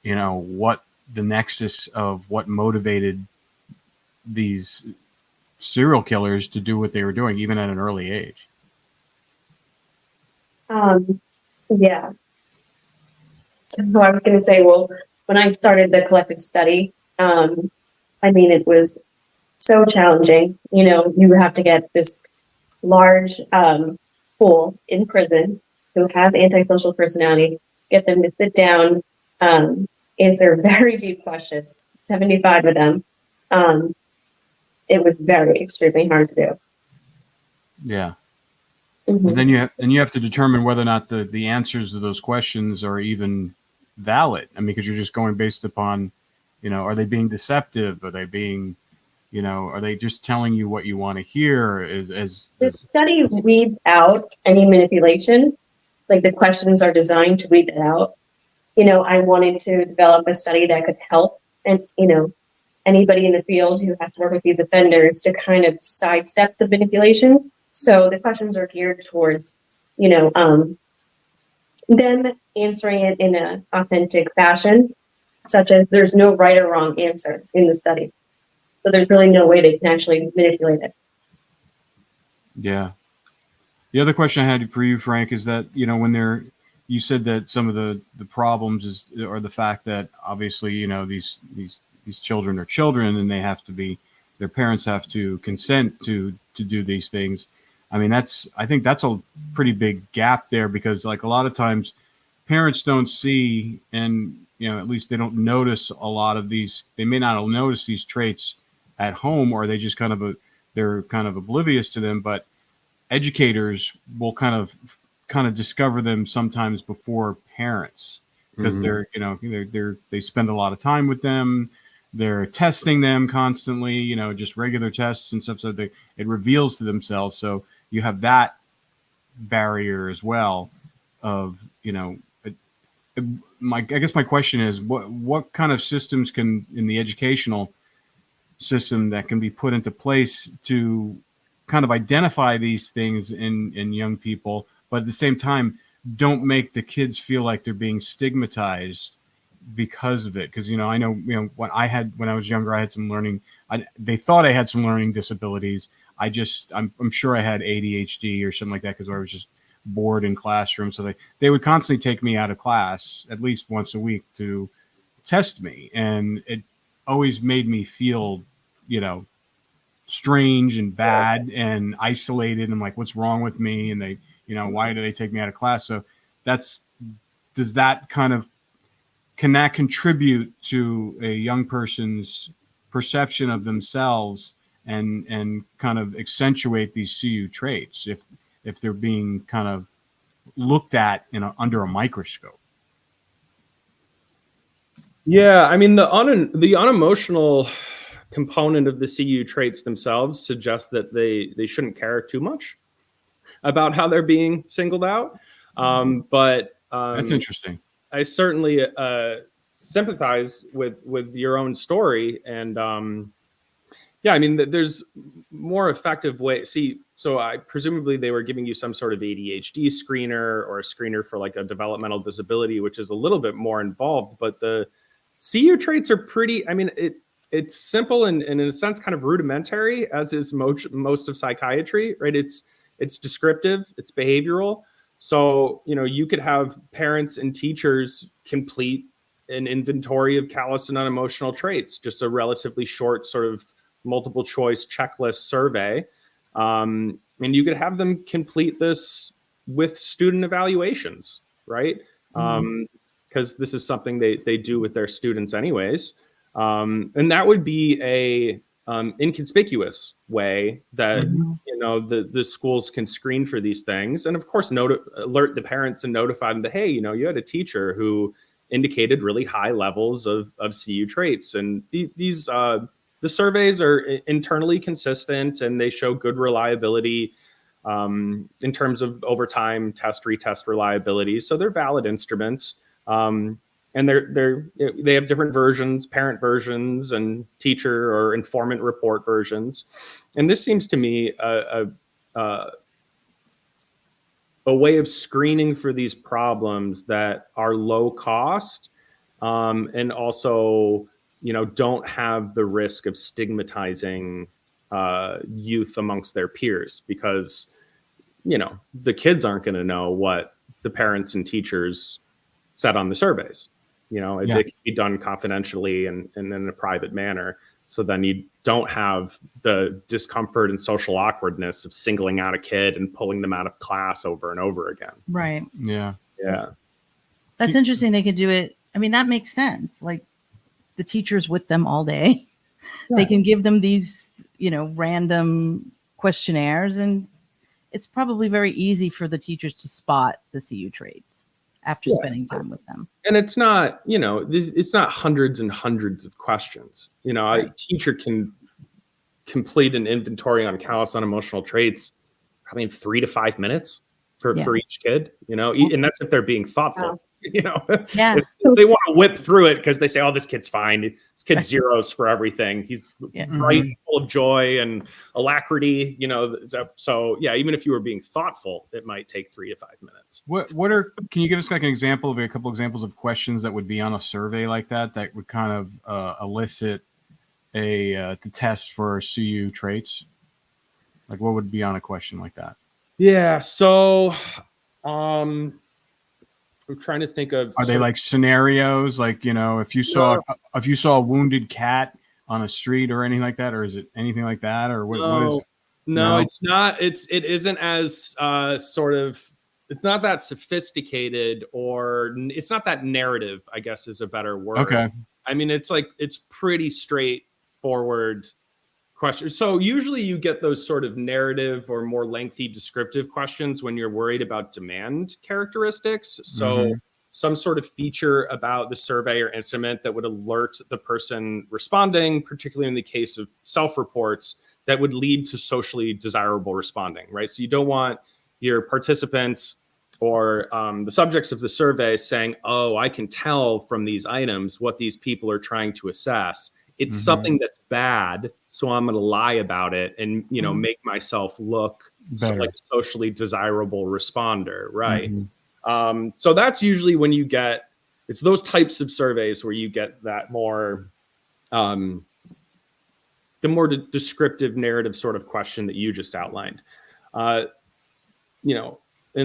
what the nexus of what motivated these serial killers to do what they were doing, even at an early age. Yeah. So I was going to say, well, when I started the collective study, it was so challenging. You have to get this large pool in prison who have antisocial personality, get them to sit down, answer very deep questions, 75 of them. It was extremely hard to do. Yeah. Mm-hmm. And then you have to determine whether or not the answers to those questions are even valid. I mean, because you're just going based upon, are they being deceptive? Are they being, are they just telling you what you want to hear? The study weeds out any manipulation. Like, the questions are designed to weed that out. I wanted to develop a study that could help, and anybody in the field who has to work with these offenders to kind of sidestep the manipulation. So the questions are geared towards, them answering it in an authentic fashion, such as there's no right or wrong answer in the study. So there's really no way they can actually manipulate it. Yeah. The other question I had for you, Frank, is that, when you said that some of the problems are the fact that obviously, these children are children, and their parents have to consent to do these things. I mean, I think that's a pretty big gap there, because like a lot of times parents don't see, and, at least they don't notice a lot of these, they may not notice these traits at home, or they just they're kind of oblivious to them, but educators will kind of discover them sometimes before parents, because mm-hmm. they spend a lot of time with them. They're testing them constantly, just regular tests and stuff. So it reveals to themselves. So you have that barrier as well of, I guess my question is what kind of systems can in the educational system that can be put into place to kind of identify these things in young people, but at the same time don't make the kids feel like they're being stigmatized because of it. Because I know when I was younger, I had some learning. They thought I had some learning disabilities. I'm sure I had ADHD or something like that because I was just bored in classroom. So they would constantly take me out of class at least once a week to test me, and it always made me feel strange and bad and isolated. And like, what's wrong with me? And they, why do they take me out of class? So can that contribute to a young person's perception of themselves and kind of accentuate these CU traits if they're being kind of looked at under a microscope? Yeah, I mean, the unemotional component of the CU traits themselves suggests that they shouldn't care too much about how they're being singled out. But that's interesting. I certainly sympathize with your own story, and I mean, there's more effective ways. So I presumably they were giving you some sort of ADHD screener or a screener for like a developmental disability, which is a little bit more involved. But the CU traits are pretty. I mean, it's simple and in a sense kind of rudimentary, as is most of psychiatry, right? It's descriptive, it's behavioral. So, you could have parents and teachers complete an inventory of callous and unemotional traits, just a relatively short sort of multiple choice checklist survey. And you could have them complete this with student evaluations, right? Because this is something they do with their students anyways. And that would be a inconspicuous way that the schools can screen for these things, and of course alert the parents and notify them that, hey, you had a teacher who indicated really high levels of CU traits, and these the surveys are internally consistent and they show good reliability in terms of overtime retest reliability. So they're valid instruments. And they have different versions, parent versions and teacher or informant report versions. And this seems to me a way of screening for these problems that are low cost and also, don't have the risk of stigmatizing youth amongst their peers, because, the kids aren't going to know what the parents and teachers said on the surveys. It can be done confidentially and in a private manner. So then you don't have the discomfort and social awkwardness of singling out a kid and pulling them out of class over and over again. Right. Yeah. Yeah. That's interesting. They could do it. I mean, that makes sense. Like the teacher's with them all day. Right. They can give them these, random questionnaires, and it's probably very easy for the teachers to spot the CU traits after spending time with them. And it's not, it's not hundreds and hundreds of questions. Right. A teacher can complete an inventory on callous unemotional traits probably in 3 to 5 minutes for each kid, and that's if they're being thoughtful. If they want to whip through it because they say, oh, this kid's fine. This kid's zeros for everything. He's bright, full of joy and alacrity, So even if you were being thoughtful, it might take 3 to 5 minutes. Can you give us like a couple examples of questions that would be on a survey like that would kind of elicit the test for CU traits? Like what would be on a question like that? Yeah. So, I'm trying to think of. Are they like scenarios? Like, if you saw a wounded cat on a street or anything like that, or is it anything like that? Or what is it? No, it's not. It isn't as it's not that sophisticated, or it's not that narrative, I guess is a better word. Okay. I mean, it's pretty straightforward questions. So usually you get those sort of narrative or more lengthy descriptive questions when you're worried about demand characteristics. So some sort of feature about the survey or instrument that would alert the person responding, particularly in the case of self-reports, that would lead to socially desirable responding, right? So you don't want, your participants or the subjects of the survey saying, oh, I can tell from these items what these people are trying to assess. It's something that's bad, so I'm going to lie about it and, make myself look like a socially desirable responder, right? So that's usually when you get, it's those types of surveys where you get that more, the more descriptive narrative sort of question that you just outlined. In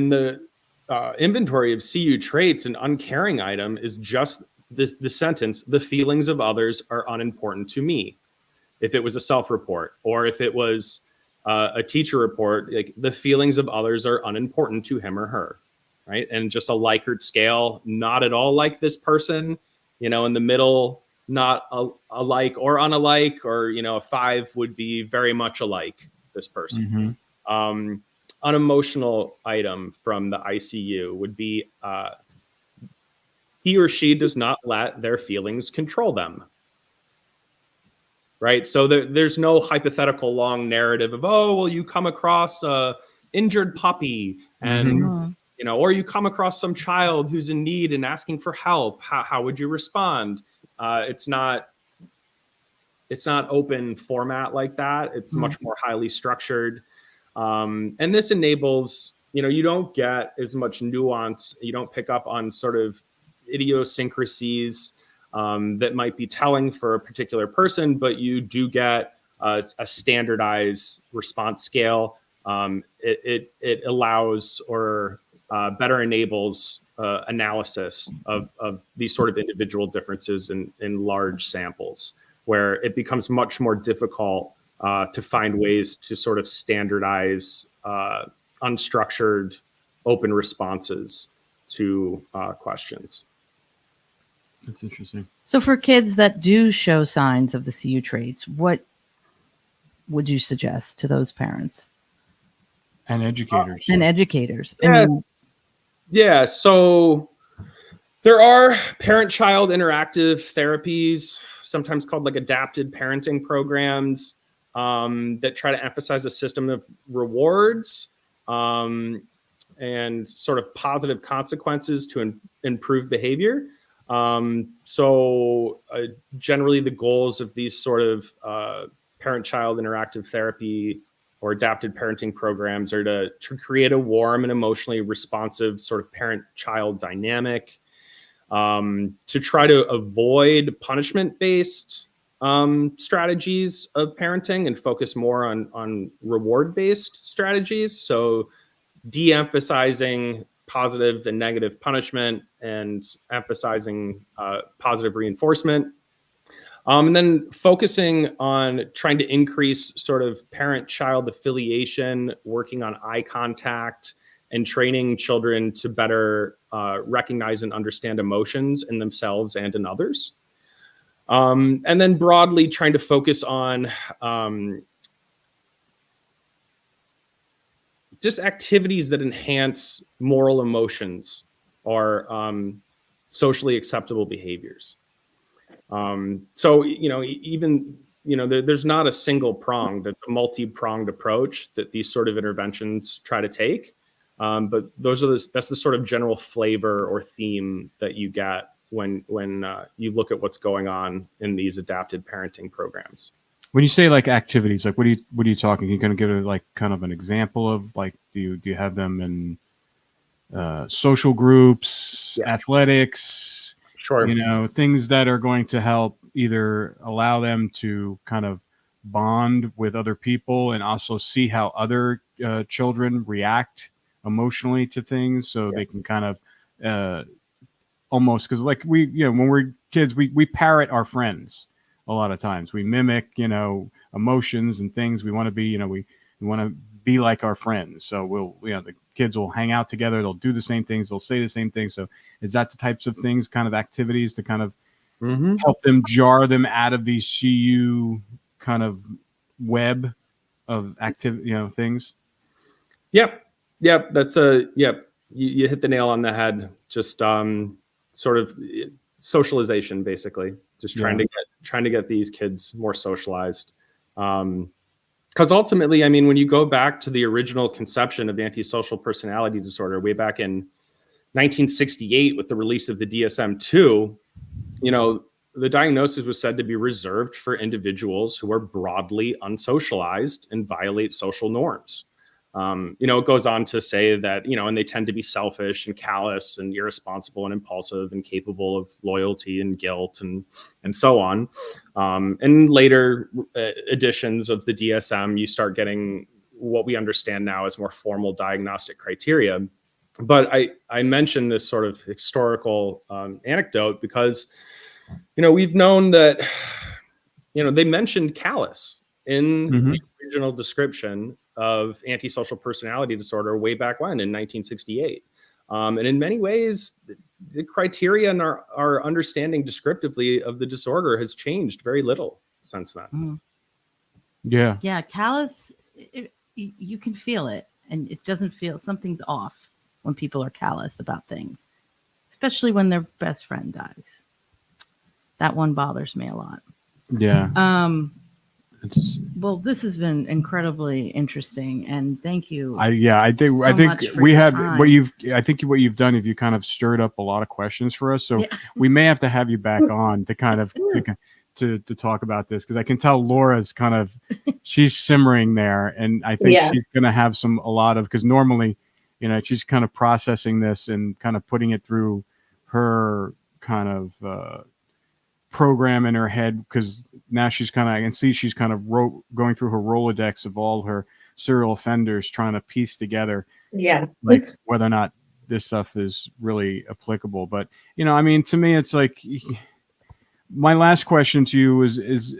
the inventory of CU traits, an uncaring item is just the sentence, the feelings of others are unimportant to me. If it was a self-report or if it was a teacher report, like the feelings of others are unimportant to him or her, right? And just a Likert scale, not at all like this person, in the middle, not alike or unalike, or, a 5 would be very much alike this person. Unemotional item from the ICU would be he or she does not let their feelings control them. Right. So there's no hypothetical long narrative of, oh, well, you come across a injured puppy and, or you come across some child who's in need and asking for help. How would you respond? It's not open format like that. It's much more highly structured. And this enables, you don't get as much nuance. You don't pick up on sort of idiosyncrasies that might be telling for a particular person, but you do get a standardized response scale. It allows or better enables analysis of these sort of individual differences in large samples, where it becomes much more difficult to find ways to sort of standardize unstructured open responses to questions. That's interesting. So for kids that do show signs of the CU traits, what would you suggest to those parents? And educators. Yes. Yeah. So there are parent-child interactive therapies, sometimes called like adapted parenting programs, that try to emphasize a system of rewards and sort of positive consequences to improve behavior. Generally the goals of these sort of parent-child interactive therapy or adapted parenting programs are to create a warm and emotionally responsive sort of parent-child dynamic, to try to avoid punishment-based strategies of parenting and focus more on reward-based strategies. So de-emphasizing positive and negative punishment and emphasizing positive reinforcement. And then focusing on trying to increase sort of parent-child affiliation, working on eye contact, and training children to better recognize and understand emotions in themselves and in others. And then broadly trying to focus on just activities that enhance moral emotions or socially acceptable behaviors. There's not a single prong, that's a multi-pronged approach that these sort of interventions try to take. But that's the sort of general flavor or theme that you get when you look at what's going on in these adapted parenting programs. When you say like activities, like what are you talking? Are you going to give it like kind of an example of like, do you have them in social groups, athletics, sure, things that are going to help either allow them to kind of bond with other people and also see how other children react emotionally to things, so they can kind of almost, because like when we're kids, we parrot our friends. A lot of times we mimic, emotions and things. We want to be, we want to be like our friends. So the kids will hang out together. They'll do the same things. They'll say the same things. So is that the types of things, kind of activities to kind of help them jar them out of these CU kind of web of things? Yep. That's you hit the nail on the head. Just sort of socialization, basically. Just trying to get these kids more socialized. Because ultimately, I mean, when you go back to the original conception of antisocial personality disorder way back in 1968 with the release of the DSM-2, you know, the diagnosis was said to be reserved for individuals who are broadly unsocialized and violate social norms. You know, it goes on to say that, you know, and they tend to be selfish and callous and irresponsible and impulsive and capable of loyalty and guilt and so on. And later editions of the DSM, you start getting what we understand now as more formal diagnostic criteria. But I mentioned this sort of historical anecdote because, you know, we've known that, you know, they mentioned callous in the original description of antisocial personality disorder way back when in 1968. And in many ways, the criteria and our understanding descriptively of the disorder has changed very little since then. Yeah. Yeah. Callous, you can feel it, and it doesn't feel, something's off when people are callous about things, especially when their best friend dies. That one bothers me a lot. Yeah. Well, this has been incredibly interesting, and thank you. I think we have what you've done. If you kind of stirred up a lot of questions for us, so we may have to have you back on to kind of to talk about this, because I can tell Laura's kind of she's simmering there, and I think she's going to have a lot of, because normally, you know, she's kind of processing this and kind of putting it through her kind of program in her head, because now she's kind of, I can see she's kind of going through her Rolodex of all her serial offenders, trying to piece together like whether or not this stuff is really applicable. But, you know, I mean, to me, it's like, my last question to you is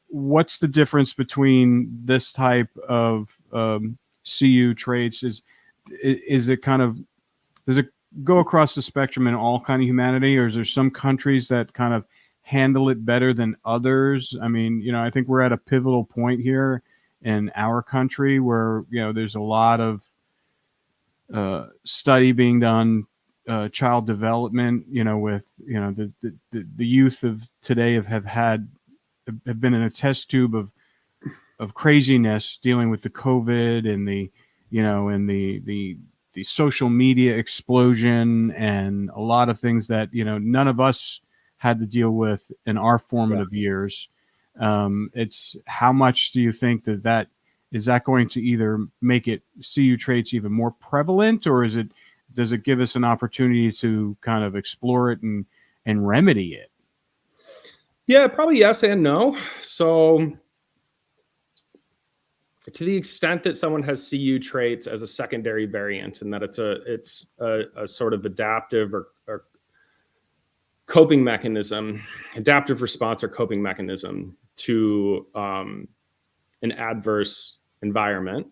what's the difference between this type of CU traits? Is it kind of, does it go across the spectrum in all kind of humanity, or is there some countries that kind of handle it better than others? I mean, you know, I think we're at a pivotal point here in our country where, you know, there's a lot of study being done, child development, you know, with, you know, the youth of today have been in a test tube of craziness dealing with the COVID and the, you know, and the social media explosion and a lot of things that, you know, none of us had to deal with in our formative years. It's how much do you think that is that going to either make it CU traits even more prevalent, or does it give us an opportunity to kind of explore it and remedy it? Yeah, probably yes and no. So to the extent that someone has CU traits as a secondary variant, and that it's a sort of adaptive or coping mechanism, adaptive response or coping mechanism to an adverse environment,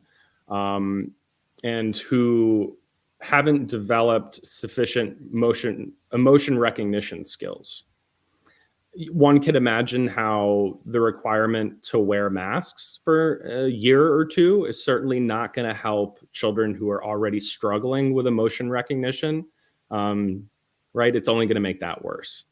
and who haven't developed sufficient emotion recognition skills. One could imagine how the requirement to wear masks for a year or two is certainly not going to help children who are already struggling with emotion recognition. Right? It's only going to make that worse.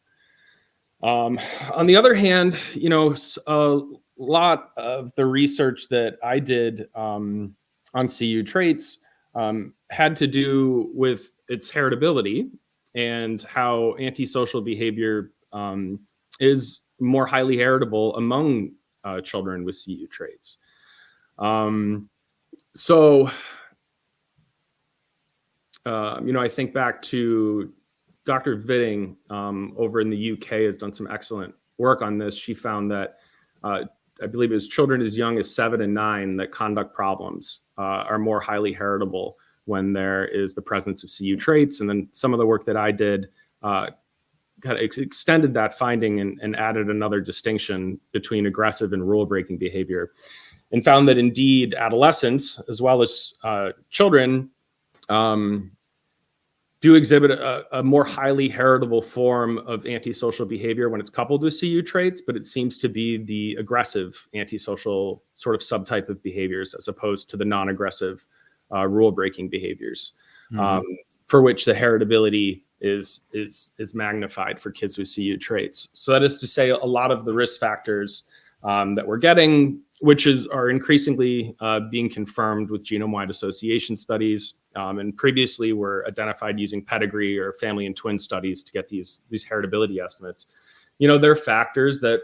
On the other hand, you know, a lot of the research that I did on CU traits had to do with its heritability and how antisocial behavior is more highly heritable among children with CU traits. So, you know, I think back to Dr. Vitting over in the UK has done some excellent work on this. She found that I believe it was children as young as 7 and 9 that conduct problems are more highly heritable when there is the presence of CU traits. And then some of the work that I did kind of extended that finding and added another distinction between aggressive and rule-breaking behavior, and found that indeed adolescents as well as children do exhibit a more highly heritable form of antisocial behavior when it's coupled with CU traits, but it seems to be the aggressive antisocial sort of subtype of behaviors as opposed to the non-aggressive rule-breaking behaviors, for which the heritability is magnified for kids with CU traits. So that is to say, a lot of the risk factors that we're getting which are increasingly being confirmed with genome-wide association studies, and previously were identified using pedigree or family and twin studies to get these heritability estimates. They're factors that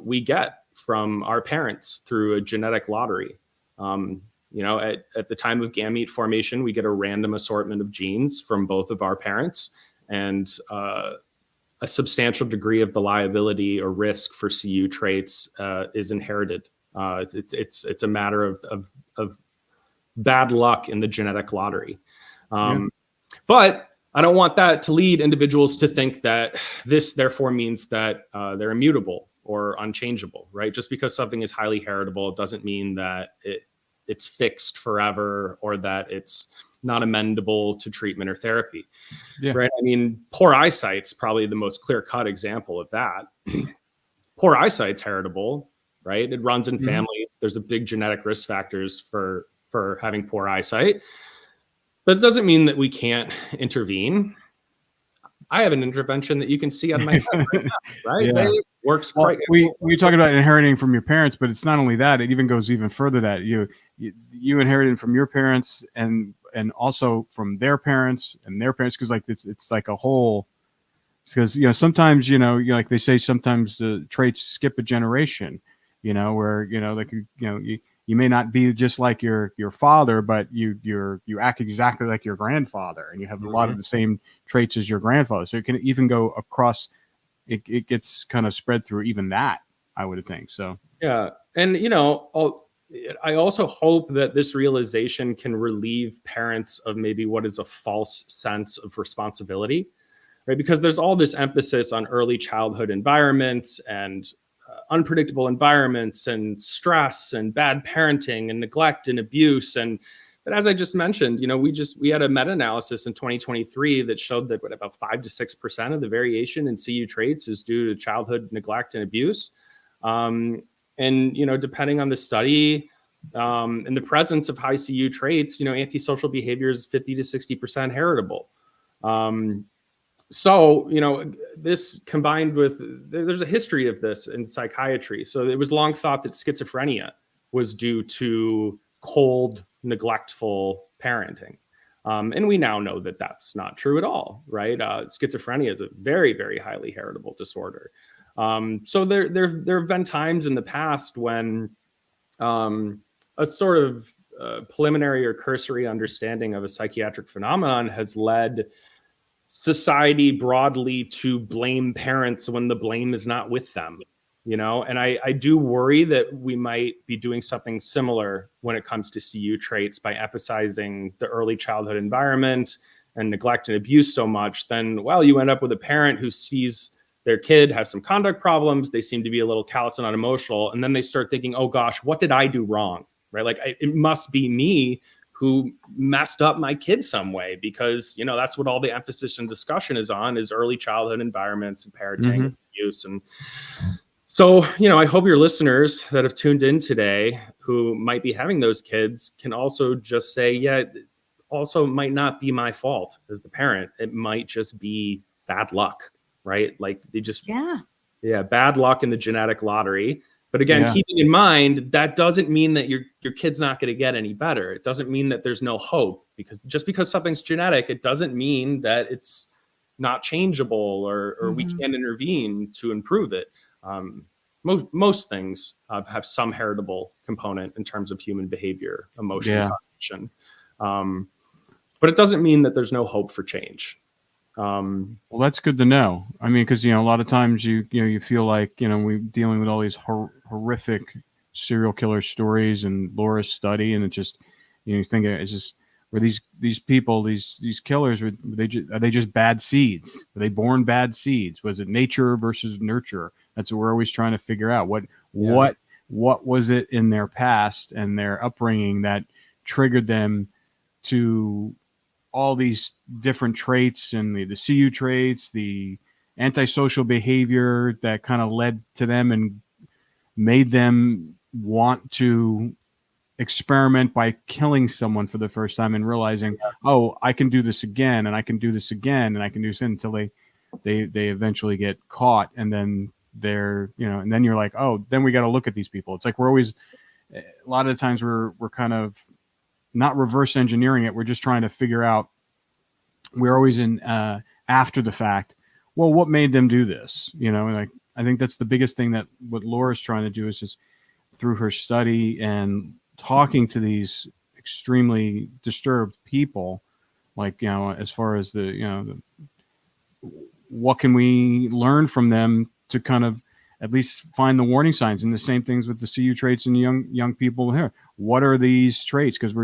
we get from our parents through a genetic lottery. At the time of gamete formation, we get a random assortment of genes from both of our parents, and a substantial degree of the liability or risk for CU traits is inherited. It's a matter of bad luck in the genetic lottery. But I don't want that to lead individuals to think that this therefore means that they're immutable or unchangeable, right? Just because something is highly heritable, it doesn't mean that it's fixed forever or that it's not amendable to treatment or therapy, right? I mean, poor eyesight's probably the most clear-cut example of that. Poor eyesight's heritable, right? It runs in families. There's a big genetic risk factors for having poor eyesight, but it doesn't mean that we can't intervene. I have an intervention that you can see on my side right now, right? It works great. We're talking about inheriting from your parents, but it's not only that; it even goes even further. That you inherited from your parents and also from their parents and their parents, because like it's like a whole. Because sometimes like they say, sometimes traits skip a generation. Where like you may not be just like your father, but you act exactly like your grandfather, and you have a lot of the same traits as your grandfather. So it can even go across. It gets kind of spread through even that, I would think. So yeah, and I also hope that this realization can relieve parents of maybe what is a false sense of responsibility, right? Because there's all this emphasis on early childhood environments and unpredictable environments and stress and bad parenting and neglect and abuse. But as I just mentioned, we had a meta-analysis in 2023 that showed that about 5 to 6% of the variation in CU traits is due to childhood neglect and abuse. Depending on the study, in the presence of high CU traits, antisocial behavior is 50 to 60% heritable. This combined with, there's a history of this in psychiatry. So it was long thought that schizophrenia was due to cold, neglectful parenting. And we now know that that's not true at all, right? Schizophrenia is a very, very highly heritable disorder. So there have been times in the past when a sort of preliminary or cursory understanding of a psychiatric phenomenon has led society broadly to blame parents when the blame is not with them, and I do worry that we might be doing something similar when it comes to CU traits by emphasizing the early childhood environment and neglect and abuse so much. Then, you end up with a parent who sees their kid has some conduct problems. They seem to be a little callous and unemotional. And then they start thinking, oh gosh, what did I do wrong? Right? Like it must be me who messed up my kid some way, because, that's what all the emphasis and discussion is on, is early childhood environments and parenting and abuse. And so, I hope your listeners that have tuned in today who might be having those kids can also just say, it also might not be my fault as the parent. It might just be bad luck, right? Like they just, bad luck in the genetic lottery. But again, keeping in mind, that doesn't mean that your kid's not going to get any better. It doesn't mean that there's no hope, because just because something's genetic, it doesn't mean that it's not changeable or we can't intervene to improve it. Most things have some heritable component in terms of human behavior, emotion, cognition. But it doesn't mean that there's no hope for change. Well, that's good to know. I mean, because a lot of times you feel like we're dealing with all these horrific serial killer stories and Laura's study, and it just you think it's just were these people, these killers, are they just bad seeds? Were they born bad seeds? Was it nature versus nurture? That's what we're always trying to figure out. What was it in their past and their upbringing that triggered them to all these different traits, and the CU traits, the antisocial behavior that kind of led to them and made them want to experiment by killing someone for the first time and realizing, oh, I can do this again, and I can do this again, and I can do this until they eventually get caught. And then and then you're like, oh, then we got to look at these people. It's like we're always, a lot of the times we're kind of not reverse engineering it. We're just trying to figure out, we're always in after the fact, well, what made them do this? You know, like, I think that's the biggest thing that what Laura's trying to do is just through her study and talking to these extremely disturbed people, like, you know, as far as the, you know, what can we learn from them to kind of at least find the warning signs. And the same things with the CU traits in young people here. What are these traits? Because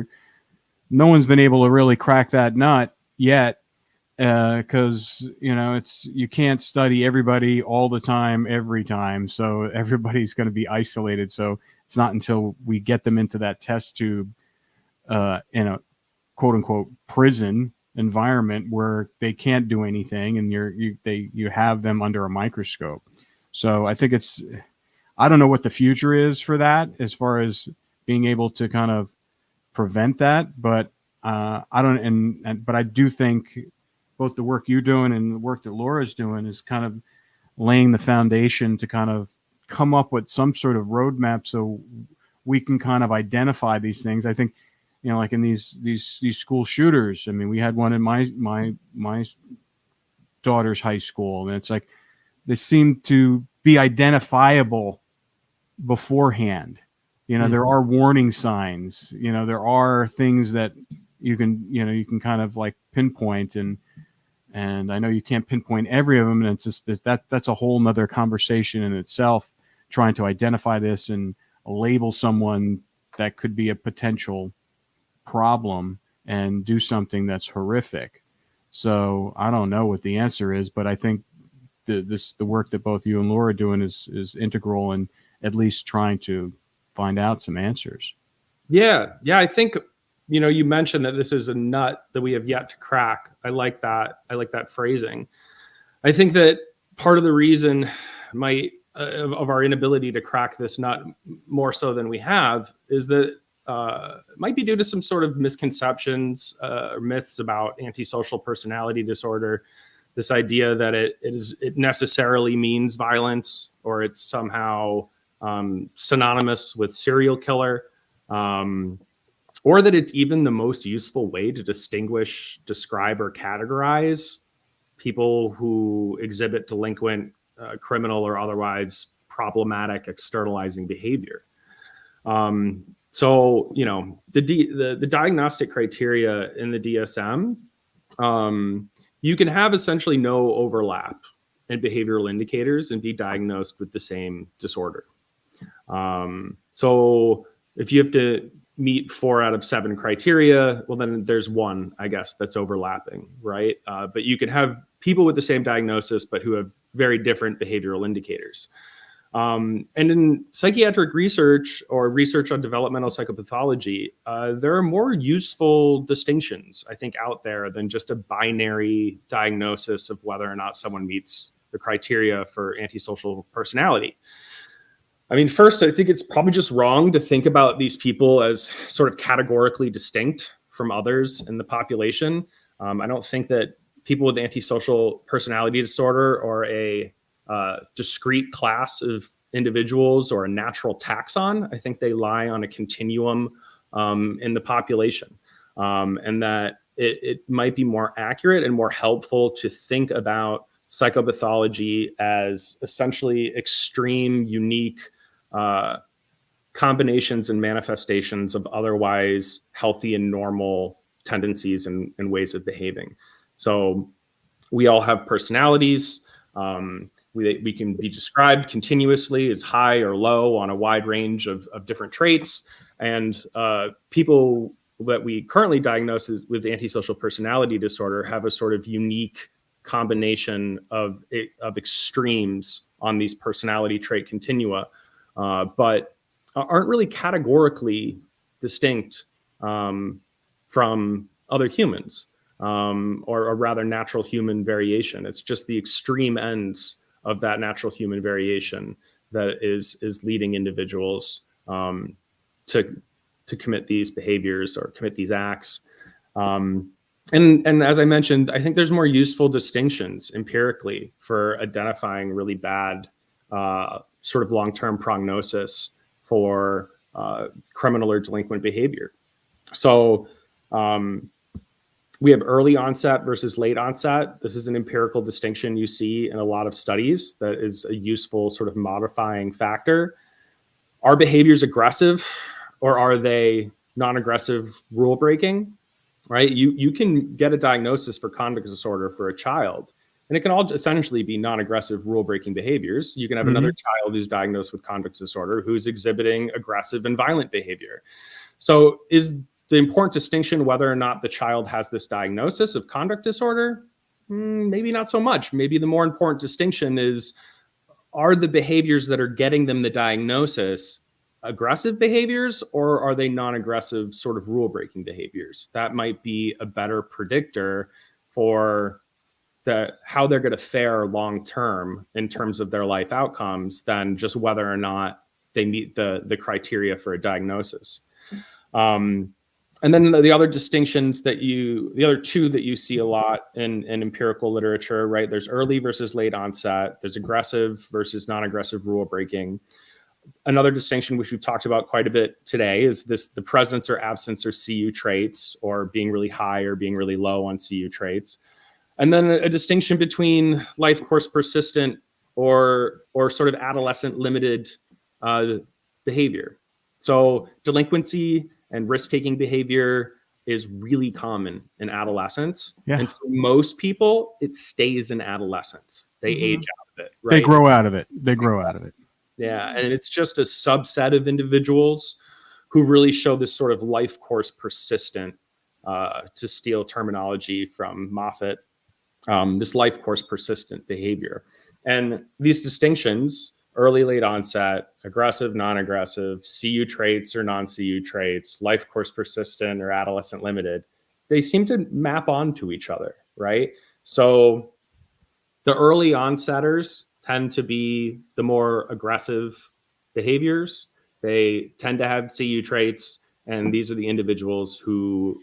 no one's been able to really crack that nut yet, because you can't study everybody all the time, every time. So everybody's going to be isolated. So it's not until we get them into that test tube in a quote unquote prison environment where they can't do anything, and you have them under a microscope. So I think I don't know what the future is for that as far as being able to kind of prevent that, but but I do think both the work you're doing and the work that Laura's doing is kind of laying the foundation to kind of come up with some sort of roadmap so we can kind of identify these things. I think, like in these school shooters, I mean, we had one in my daughter's high school, and it's like they seem to be identifiable beforehand. There are warning signs, there are things that you can kind of like pinpoint, and I know you can't pinpoint every of them, and it's just that's a whole nother conversation in itself, trying to identify this and label someone that could be a potential problem and do something that's horrific. So I don't know what the answer is, but I think the work that both you and Laura are doing is integral in at least trying to find out some answers. Yeah. I think, you mentioned that this is a nut that we have yet to crack. I like that. I like that phrasing. I think that part of the reason of our inability to crack this nut more so than we have is that it might be due to some sort of misconceptions or myths about antisocial personality disorder. This idea that it necessarily means violence, or it's somehow synonymous with serial killer, or that it's even the most useful way to distinguish, describe, or categorize people who exhibit delinquent, criminal, or otherwise problematic externalizing behavior. So, the diagnostic criteria in the DSM, you can have essentially no overlap in behavioral indicators and be diagnosed with the same disorder. So if you have to meet 4 out of 7 criteria, well, then there's one, I guess, that's overlapping, right? But you can have people with the same diagnosis, but who have very different behavioral indicators. And in psychiatric research or research on developmental psychopathology, there are more useful distinctions, I think, out there than just a binary diagnosis of whether or not someone meets the criteria for antisocial personality. I mean, first, I think it's probably just wrong to think about these people as sort of categorically distinct from others in the population. I don't think that people with antisocial personality disorder are a discrete class of individuals or a natural taxon. I think they lie on a continuum in the population, and that it might be more accurate and more helpful to think about psychopathology as essentially extreme, unique combinations and manifestations of otherwise healthy and normal tendencies and ways of behaving. So we all have personalities. We can be described continuously as high or low on a wide range of different traits. And people that we currently diagnose with antisocial personality disorder have a sort of unique combination of extremes on these personality trait continua, but aren't really categorically distinct from other humans, or a rather natural human variation. It's just the extreme ends of that natural human variation that is leading individuals to commit these behaviors or commit these acts. And as I mentioned, I think there's more useful distinctions empirically for identifying really bad sort of long-term prognosis for criminal or delinquent behavior. So we have early onset versus late onset. This is an empirical distinction you see in a lot of studies that is a useful sort of modifying factor. Are behaviors aggressive, or are they non-aggressive rule breaking? Right? You can get a diagnosis for conduct disorder for a child, and it can all essentially be non-aggressive rule breaking behaviors. You can have another child who's diagnosed with conduct disorder who's exhibiting aggressive and violent behavior. So is the important distinction whether or not the child has this diagnosis of conduct disorder? Maybe not so much. Maybe the more important distinction is, are the behaviors that are getting them the diagnosis aggressive behaviors, or are they non-aggressive sort of rule-breaking behaviors? That might be a better predictor for how they're going to fare long-term in terms of their life outcomes than just whether or not they meet the criteria for a diagnosis. And then the other distinctions the other two that you see a lot in empirical literature, right? There's early versus late onset. There's aggressive versus non-aggressive rule breaking. Another distinction, which we've talked about quite a bit today, is the presence or absence or CU traits, or being really high or being really low on CU traits. And then a distinction between life course persistent or sort of adolescent limited behavior. So delinquency and risk-taking behavior is really common in adolescence. Yeah. And for most people, it stays in adolescence. They age out of it. Right? They grow out of it. Out of it. Yeah. And it's just a subset of individuals who really show this sort of life course persistent, to steal terminology from Moffitt, this life course persistent behavior. And these distinctions, early, late onset, aggressive, non-aggressive, CU traits or non-CU traits, life course persistent or adolescent limited, they seem to map onto each other, right? So the early onsetters tend to be the more aggressive behaviors. They tend to have CU traits, and these are the individuals who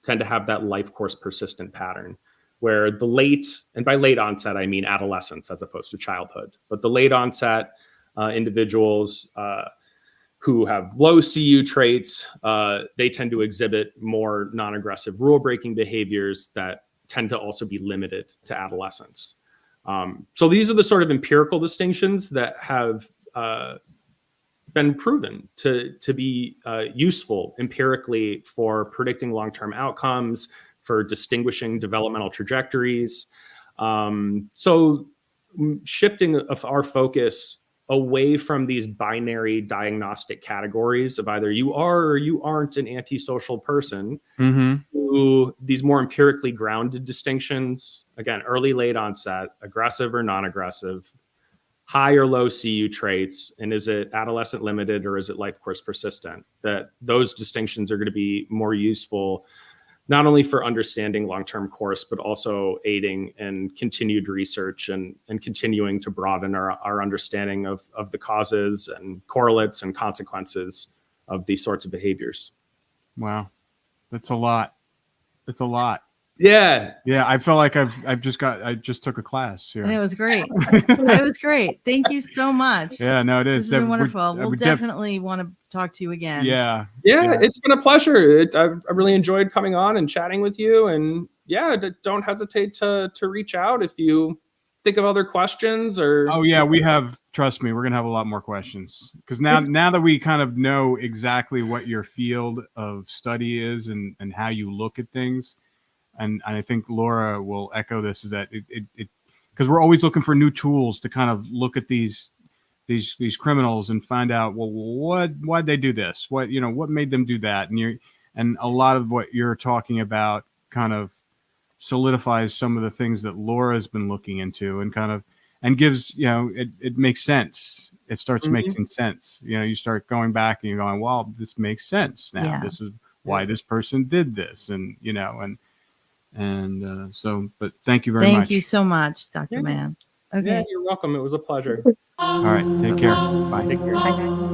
tend to have that life course persistent pattern. Where the late, and by late onset, I mean adolescence as opposed to childhood, but the late onset individuals who have low CU traits, they tend to exhibit more non-aggressive rule-breaking behaviors that tend to also be limited to adolescence. So these are the sort of empirical distinctions that have been proven to be useful empirically for predicting long-term outcomes, for distinguishing developmental trajectories. So shifting of our focus away from these binary diagnostic categories of either you are or you aren't an antisocial person, to these more empirically grounded distinctions, again, early, late onset, aggressive or non-aggressive, high or low CU traits, and is it adolescent limited or is it life course persistent? That those distinctions are going to be more useful not only for understanding long-term course, but also aiding in continued research and continuing to broaden our understanding of the causes and correlates and consequences of these sorts of behaviors. Wow. That's a lot. That's a lot. Yeah. Yeah. I felt like I just took a class here. And it was great. It was great. Thank you so much. Yeah, no, it is. This has been wonderful. We'll definitely want to talk to you again. Yeah. It's been a pleasure. I really enjoyed coming on and chatting with you. And don't hesitate to reach out if you think of other questions or. Oh yeah, trust me, we're going to have a lot more questions because now that we kind of know exactly what your field of study is and how you look at things. And I think Laura will echo this, is that it because we're always looking for new tools to kind of look at these criminals and find out, well, why'd they do this? What made them do that? And a lot of what you're talking about kind of solidifies some of the things that Laura's been looking into and gives, it makes sense. It starts making sense. You start going back and you're going, well, this makes sense now. Yeah. This is why this person did this. But thank you very much. Thank you so much, Dr. Mann. Okay. Yeah, you're welcome. It was a pleasure. All right. Take care. Bye. Take care. Bye, guys.